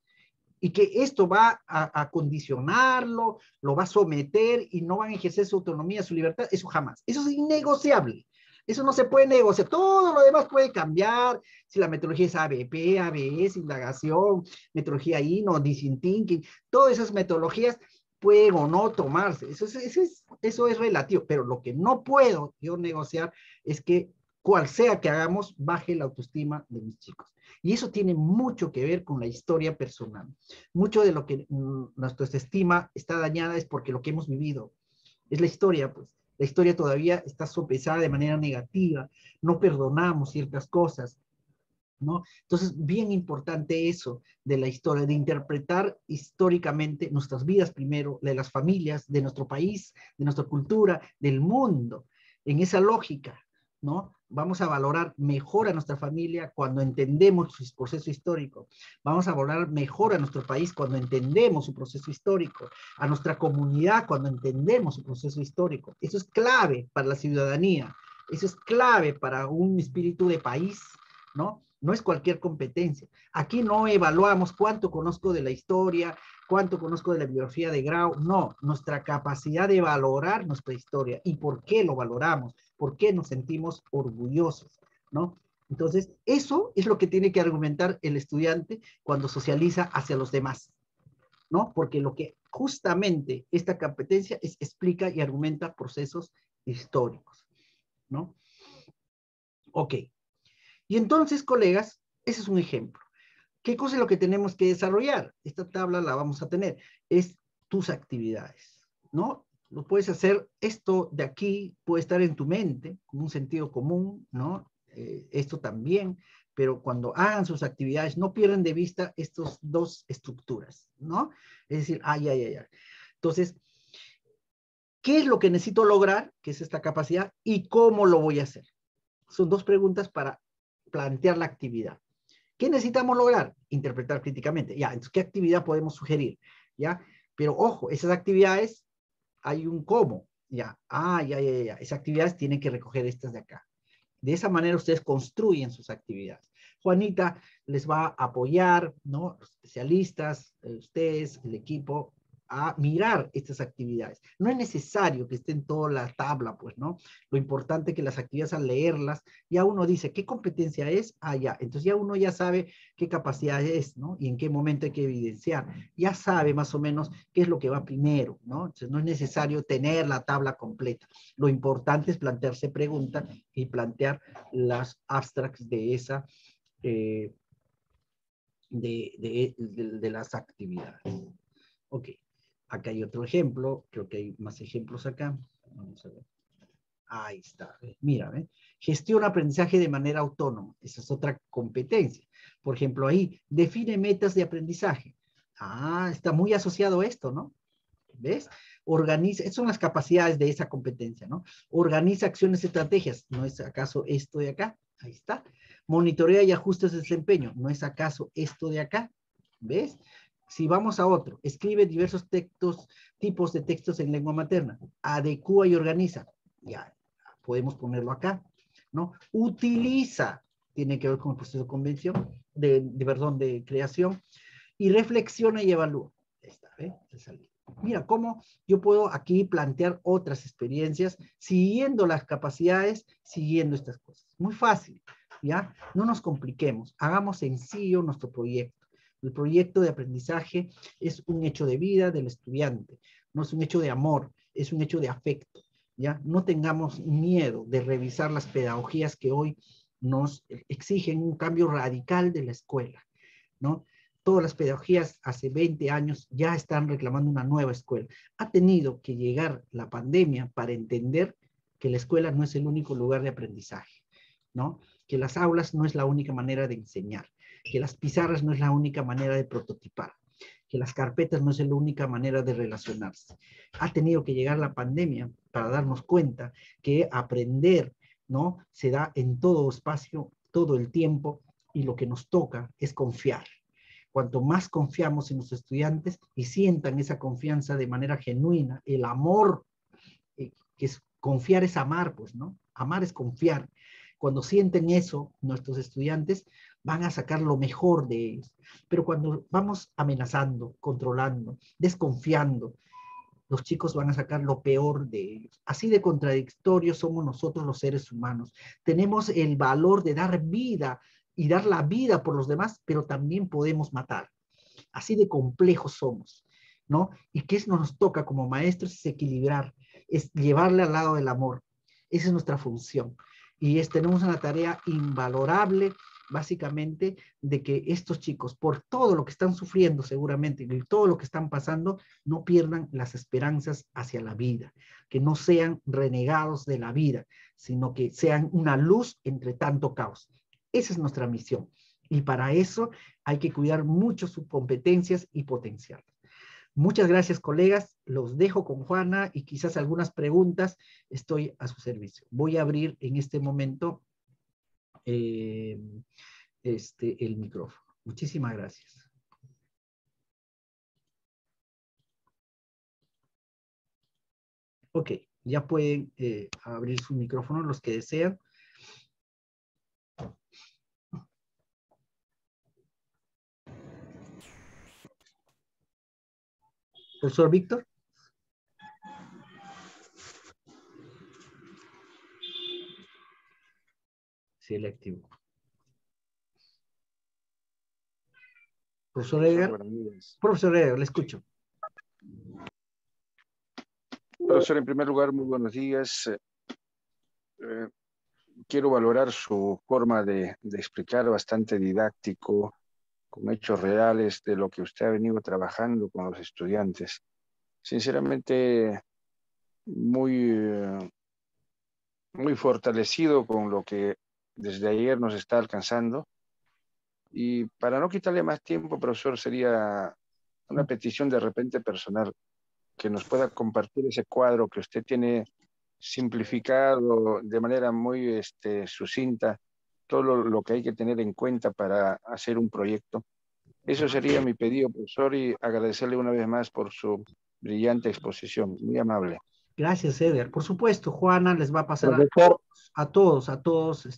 Y que esto va a condicionarlo, lo va a someter y no van a ejercer su autonomía, su libertad, eso jamás. Eso es innegociable. Eso no se puede negociar. Todo lo demás puede cambiar. Si la metodología es ABP, ABS, indagación, metodología INO, design thinking, todas esas metodologías pueden o no tomarse. Eso es relativo. Pero lo que no puedo yo negociar es que cual sea que hagamos, baje la autoestima de mis chicos. Y eso tiene mucho que ver con la historia personal. Mucho de lo que nuestra autoestima está dañada es porque lo que hemos vivido. Es la historia, pues. La historia todavía está sopesada de manera negativa. No perdonamos ciertas cosas, ¿no? Entonces, bien importante eso de la historia, de interpretar históricamente nuestras vidas primero, de las familias, de nuestro país, de nuestra cultura, del mundo, en esa lógica, ¿no? Vamos a valorar mejor a nuestra familia cuando entendemos su proceso histórico. Vamos a valorar mejor a nuestro país cuando entendemos su proceso histórico, a nuestra comunidad cuando entendemos su proceso histórico. Eso es clave para la ciudadanía. Eso es clave para un espíritu de país, ¿no? No es cualquier competencia. Aquí no evaluamos cuánto conozco de la historia, cuánto conozco de la biografía de Grau. No, nuestra capacidad de valorar nuestra historia y por qué lo valoramos, por qué nos sentimos orgullosos, ¿no? Entonces, eso es lo que tiene que argumentar el estudiante cuando socializa hacia los demás, ¿no? Porque lo que justamente esta competencia es explica y argumenta procesos históricos, ¿no? Ok. Y entonces, colegas, ese es un ejemplo. ¿Qué cosa es lo que tenemos que desarrollar? Esta tabla la vamos a tener. Es tus actividades, ¿no? Lo puedes hacer, esto de aquí puede estar en tu mente, con un sentido común, ¿no? Esto también, pero cuando hagan sus actividades, no pierdan de vista estas dos estructuras, ¿no? Es decir, ay. Entonces, ¿qué es lo que necesito lograr? Que es esta capacidad, y cómo lo voy a hacer. Son dos preguntas para plantear la actividad. ¿Qué necesitamos lograr? Interpretar críticamente. Ya, entonces, ¿qué actividad podemos sugerir? ¿Ya? Pero ojo, esas actividades hay un cómo. Ya, ya. Esas actividades tienen que recoger estas de acá. De esa manera ustedes construyen sus actividades. Juanita les va a apoyar, ¿no? Los especialistas, ustedes, el equipo, a mirar estas actividades. No es necesario que esté en toda la tabla, pues, ¿no? Lo importante es que las actividades al leerlas, ya uno dice, ¿qué competencia es? Ah, ya. Entonces ya uno ya sabe qué capacidad es, ¿no? Y en qué momento hay que evidenciar. Ya sabe más o menos qué es lo que va primero, ¿no? Entonces no es necesario tener la tabla completa. Lo importante es plantearse preguntas y plantear las abstracts de esa, eh, de las actividades. Ok, acá hay otro ejemplo, creo que hay más ejemplos acá. Vamos a ver. Ahí está, mira, ¿eh? Gestiona aprendizaje de manera autónoma, esa es otra competencia. Por ejemplo, ahí, define metas de aprendizaje. Ah, está muy asociado a esto, ¿no? ¿Ves? Organiza, esas son las capacidades de esa competencia, ¿no? Organiza acciones y estrategias, ¿no es acaso esto de acá? Ahí está. Monitorea y ajusta su desempeño, ¿no es acaso esto de acá? ¿Ves? Si vamos a otro, escribe diversos textos, tipos de textos en lengua materna, adecúa y organiza, ya, podemos ponerlo acá, ¿no? Utiliza, tiene que ver con el proceso de convención, perdón, de creación, y reflexiona y evalúa. Ahí está, ¿ves? Mira cómo yo puedo aquí plantear otras experiencias siguiendo las capacidades, siguiendo estas cosas. Muy fácil, ¿ya? No nos compliquemos, hagamos sencillo nuestro proyecto. El proyecto de aprendizaje es un hecho de vida del estudiante, no es un hecho de amor, es un hecho de afecto, ¿ya? No tengamos miedo de revisar las pedagogías que hoy nos exigen un cambio radical de la escuela, ¿no? Todas las pedagogías hace 20 años ya están reclamando una nueva escuela. Ha tenido que llegar la pandemia para entender que la escuela no es el único lugar de aprendizaje, ¿no? Que las aulas no es la única manera de enseñar, que las pizarras no es la única manera de prototipar, que las carpetas no es la única manera de relacionarse. Ha tenido que llegar la pandemia para darnos cuenta que aprender, ¿no? Se da en todo espacio, todo el tiempo, y lo que nos toca es confiar. Cuanto más confiamos en los estudiantes y sientan esa confianza de manera genuina, el amor, que es confiar es amar, pues, ¿no? Amar es confiar. Cuando sienten eso, nuestros estudiantes van a sacar lo mejor de ellos. Pero cuando vamos amenazando, controlando, desconfiando, los chicos van a sacar lo peor de ellos. Así de contradictorios somos nosotros los seres humanos. Tenemos el valor de dar vida y dar la vida por los demás, pero también podemos matar. Así de complejos somos, ¿no? Y qué nos toca como maestros es equilibrar, es llevarle al lado del amor. Esa es nuestra función. Y tenemos una tarea invalorable, básicamente, de que estos chicos, por todo lo que están sufriendo seguramente, y todo lo que están pasando, no pierdan las esperanzas hacia la vida, que no sean renegados de la vida, sino que sean una luz entre tanto caos. Esa es nuestra misión. Y para eso hay que cuidar mucho sus competencias y potenciarlas. Muchas gracias, colegas. Los dejo con Juana y quizás algunas preguntas. Estoy a su servicio. Voy a abrir en este momento el micrófono. Muchísimas gracias. Ok, ya pueden abrir su micrófono los que desean. Profesor Víctor. Sí, le activo. Profesor Edgar. Profesor Edgar, le escucho. Profesor, en primer lugar, muy buenos días. Quiero valorar su forma de explicar, bastante didáctico, con hechos reales de lo que usted ha venido trabajando con los estudiantes. Sinceramente, muy fortalecido con lo que desde ayer nos está alcanzando. Y para no quitarle más tiempo, profesor, sería una petición de repente personal, que nos pueda compartir ese cuadro que usted tiene simplificado de manera muy sucinta, todo lo que hay que tener en cuenta para hacer un proyecto. Eso sería mi pedido, profesor, y agradecerle una vez más por su brillante exposición. Muy amable. Gracias, Eder. Por supuesto, Juana les va a pasar Profesor, a todos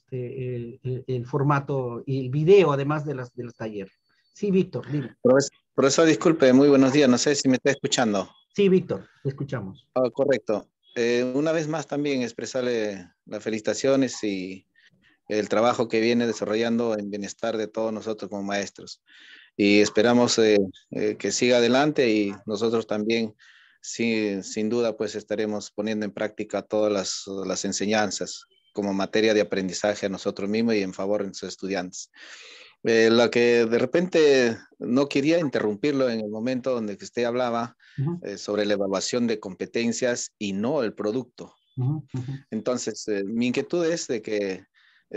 el formato y el video, además de los talleres. Sí, Víctor, dime. Profesor, disculpe, muy buenos días. No sé si me está escuchando. Sí, Víctor, te escuchamos. Ah, correcto. Una vez más también expresarle las felicitaciones y el trabajo que viene desarrollando en bienestar de todos nosotros como maestros. Y esperamos que siga adelante y nosotros también, sí, sin duda, pues estaremos poniendo en práctica todas las enseñanzas como materia de aprendizaje a nosotros mismos y en favor de nuestros estudiantes. La que de repente no quería interrumpirlo en el momento donde que usted hablaba sobre la evaluación de competencias y no el producto. Entonces, mi inquietud es de que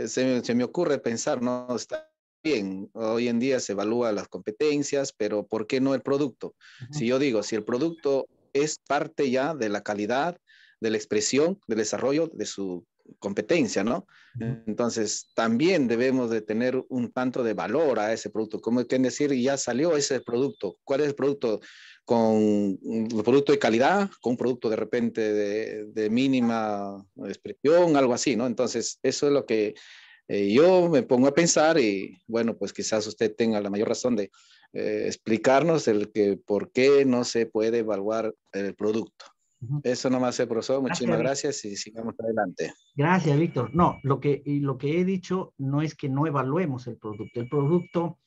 se me ocurre pensar, ¿no? Está bien, hoy en día se evalúa las competencias, pero ¿por qué no el producto? Si yo digo, si el producto es parte ya de la calidad, de la expresión, del desarrollo de su competencia, ¿no? Entonces, también debemos de tener un tanto de valor a ese producto. Como que decir, ya salió ese producto. ¿Cuál es el producto? Con un producto de calidad, con un producto de repente de mínima expresión, algo así, ¿no? Entonces, eso es lo que yo me pongo a pensar y bueno, pues quizás usted tenga la mayor razón de explicarnos el que por qué no se puede evaluar el producto. Eso nomás, profesor. Gracias, Muchísimas Víctor. gracias y sigamos adelante. Gracias, Víctor. No, lo que he dicho no es que no evaluemos el producto. El producto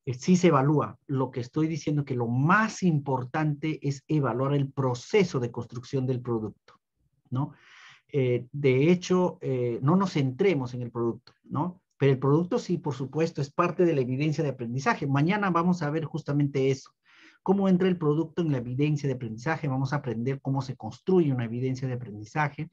sí se evalúa. Lo que estoy diciendo es que lo más importante es evaluar el proceso de construcción del producto, ¿no? De hecho, no nos centremos en el producto, ¿no? Pero el producto sí, por supuesto, es parte de la evidencia de aprendizaje. Mañana vamos a ver justamente eso. Cómo entra el producto en la evidencia de aprendizaje. Vamos a aprender cómo se construye una evidencia de aprendizaje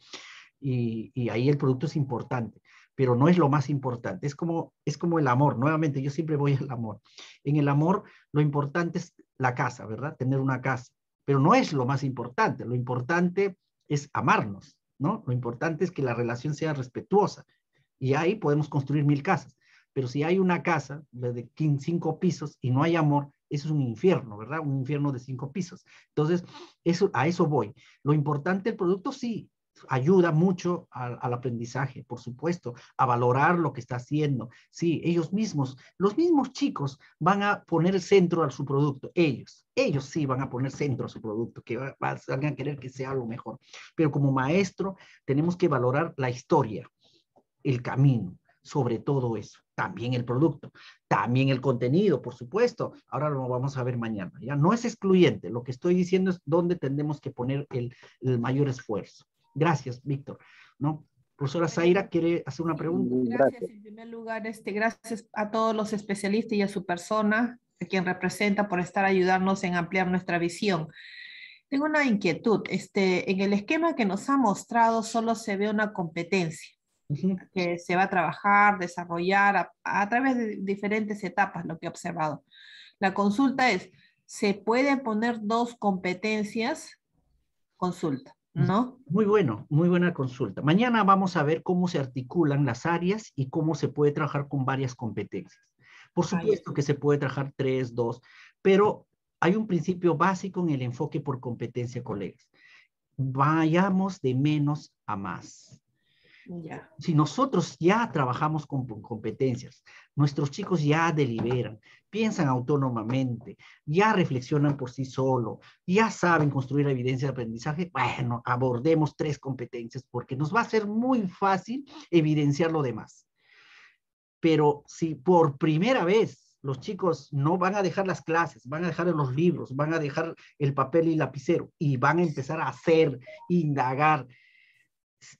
y ahí el producto es importante, pero no es lo más importante. Es como el amor. Nuevamente, yo siempre voy al amor. En el amor, lo importante es la casa, ¿verdad? Tener una casa. Pero no es lo más importante. Lo importante es amarnos, ¿no? Lo importante es que la relación sea respetuosa. Y ahí podemos construir 1000 casas. Pero si hay una casa de 5 pisos y no hay amor, eso es un infierno, ¿verdad? Un infierno de 5 pisos. Entonces, a eso voy. Lo importante del producto, sí, ayuda mucho al aprendizaje, por supuesto, a valorar lo que está haciendo. Sí, ellos mismos, los mismos chicos van a poner centro a su producto, ellos sí van a poner centro a su producto, que van a querer que sea lo mejor. Pero como maestro tenemos que valorar la historia, el camino, sobre todo eso. También el producto, también el contenido, por supuesto. Ahora lo vamos a ver mañana. Ya no es excluyente. Lo que estoy diciendo es dónde tenemos que poner el mayor esfuerzo. Gracias, Víctor. ¿No? Profesora Zaira, ¿quiere hacer una pregunta? gracias. En primer lugar, gracias a todos los especialistas y a su persona, a quien representa por estar ayudarnos en ampliar nuestra visión. Tengo una inquietud. En el esquema que nos ha mostrado solo se ve una competencia que se va a trabajar, desarrollar a través de diferentes etapas, lo que he observado. La consulta es, ¿se pueden poner 2 competencias? Consulta, ¿no? Muy bueno, muy buena consulta. Mañana vamos a ver cómo se articulan las áreas y cómo se puede trabajar con varias competencias. Por supuesto que se puede trabajar 3, 2, pero hay un principio básico en el enfoque por competencia, colegas. Vayamos de menos a más. Ya. Si nosotros ya trabajamos con competencias, nuestros chicos ya deliberan, piensan autónomamente, ya reflexionan por sí solos, ya saben construir evidencia de aprendizaje, bueno, abordemos 3 competencias porque nos va a ser muy fácil evidenciar lo demás. Pero si por primera vez los chicos no van a dejar las clases, van a dejar los libros, van a dejar el papel y lapicero y van a empezar a hacer, indagar,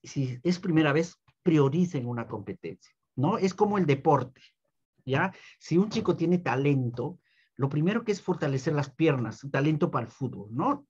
si es primera vez, prioricen una competencia, ¿no? Es como el deporte, ¿ya? Si un chico tiene talento, lo primero que es fortalecer las piernas, talento para el fútbol, ¿no?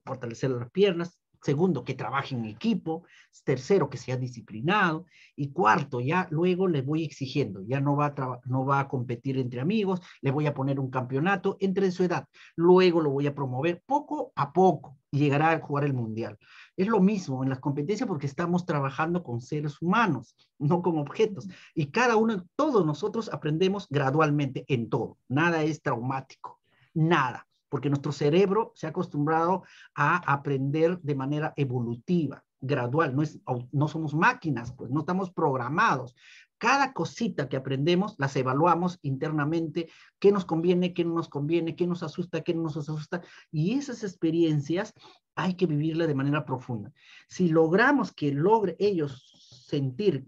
Fortalecer las piernas. Segundo, que trabaje en equipo. Tercero, que sea disciplinado. Y cuarto, ya luego le voy exigiendo. Ya no va a competir entre amigos, le voy a poner un campeonato entre su edad. Luego lo voy a promover poco a poco y llegará a jugar el mundial. Es lo mismo en las competencias porque estamos trabajando con seres humanos, no con objetos. Y cada uno, todos nosotros aprendemos gradualmente en todo. Nada es traumático, nada. porque nuestro cerebro se ha acostumbrado a aprender de manera evolutiva, gradual, no somos máquinas, pues no estamos programados. Cada cosita que aprendemos las evaluamos internamente, qué nos conviene, qué no nos conviene, qué nos asusta, qué no nos asusta, y esas experiencias hay que vivirlas de manera profunda. Si logramos que logre ellos sentir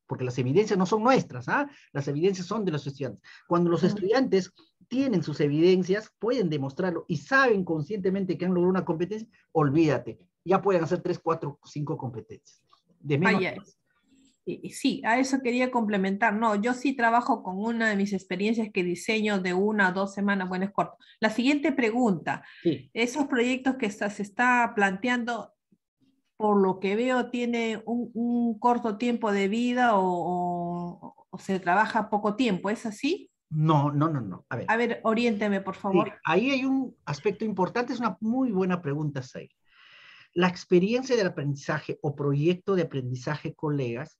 porque las evidencias no son nuestras, ¿ah? Las evidencias son de los estudiantes. Cuando los estudiantes tienen sus evidencias, pueden demostrarlo y saben conscientemente que han logrado una competencia, olvídate, ya pueden hacer 3, 4, 5 competencias. De menos. Sí, a eso quería complementar. No, yo sí trabajo con una de mis experiencias que diseño de 1 a 2 semanas, bueno, es corto. La siguiente pregunta, sí. Esos proyectos que se está planteando, por lo que veo, tiene un corto tiempo de vida o se trabaja poco tiempo, ¿es así? No. A ver, oriénteme, por favor. Sí, ahí hay un aspecto importante, es una muy buena pregunta, Zaira. La experiencia del aprendizaje o proyecto de aprendizaje, colegas,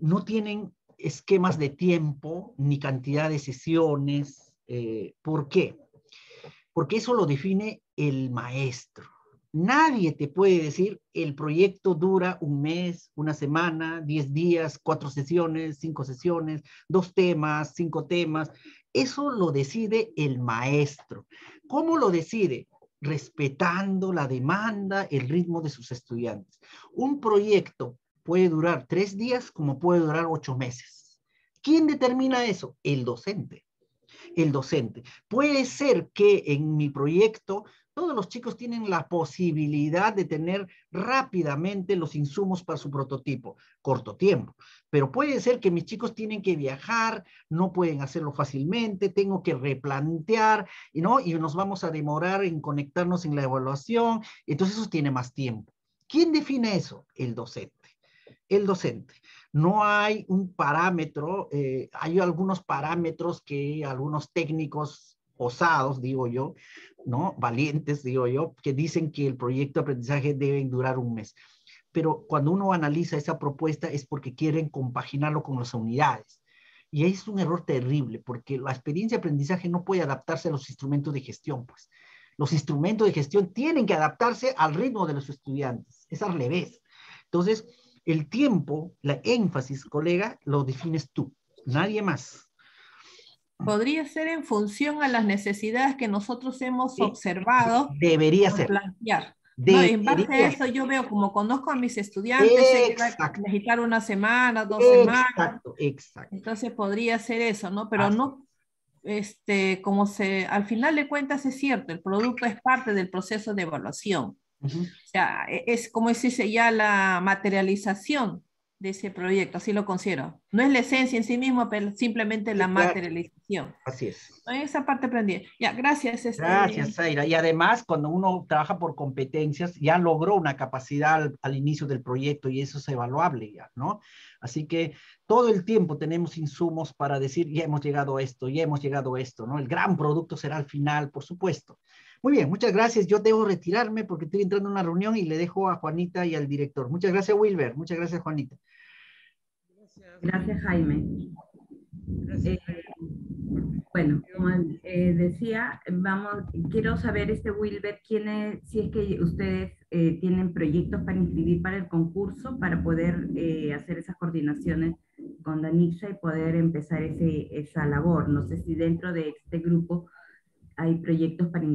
no tienen esquemas de tiempo ni cantidad de sesiones. ¿Por qué? Porque eso lo define el maestro. Nadie te puede decir el proyecto dura 1 mes, 1 semana, 10 días, 4 sesiones, 5 sesiones, 2 temas, 5 temas. Eso lo decide el maestro. ¿Cómo lo decide? Respetando la demanda, el ritmo de sus estudiantes. Un proyecto puede durar 3 días como puede durar 8 meses. ¿Quién determina eso? El docente. El docente. Puede ser que en mi proyecto todos los chicos tienen la posibilidad de tener rápidamente los insumos para su prototipo, corto tiempo, pero puede ser que mis chicos tienen que viajar, no pueden hacerlo fácilmente, tengo que replantear, ¿no? Y nos vamos a demorar en conectarnos en la evaluación, entonces eso tiene más tiempo. ¿Quién define eso? El docente. El docente. No hay un parámetro, hay algunos parámetros que algunos técnicos osados, digo yo, ¿no? Valientes, digo yo, que dicen que el proyecto de aprendizaje debe durar 1 mes. Pero cuando uno analiza esa propuesta es porque quieren compaginarlo con las unidades. Y ahí es un error terrible, porque la experiencia de aprendizaje no puede adaptarse a los instrumentos de gestión, pues. Los instrumentos de gestión tienen que adaptarse al ritmo de los estudiantes. Es al revés. Entonces, el tiempo, la énfasis, colega, lo defines tú, nadie más. Podría ser en función a las necesidades que nosotros hemos observado. Debería ser. Plantear. No, en base a eso yo veo, como conozco a mis estudiantes, sé que va a necesitar 1 semana, 2 semanas. Exacto. Entonces podría ser eso, ¿no? Pero no, al final de cuentas es cierto, el producto es parte del proceso de evaluación. O sea, es como se dice ya la materialización de ese proyecto, así lo considero. No es la esencia en sí mismo, pero simplemente la materialización. Así es. En esa parte aprendí. Ya, gracias. Gracias, Zaira. Y además, cuando uno trabaja por competencias, ya logró una capacidad al inicio del proyecto y eso es evaluable ya, ¿no? Así que todo el tiempo tenemos insumos para decir, ya hemos llegado a esto, ya hemos llegado a esto, ¿no? El gran producto será al final, por supuesto. Muy bien, muchas gracias. Yo debo retirarme porque estoy entrando en una reunión y le dejo a Juanita y al director. Muchas gracias, Wilber. Muchas gracias, Juanita. Gracias, Jaime. Bueno, como decía, quiero saber, Wilber, si es que ustedes tienen proyectos para inscribir para el concurso, para poder hacer esas coordinaciones con Danixa y poder empezar esa labor. No sé si dentro de este grupo hay proyectos para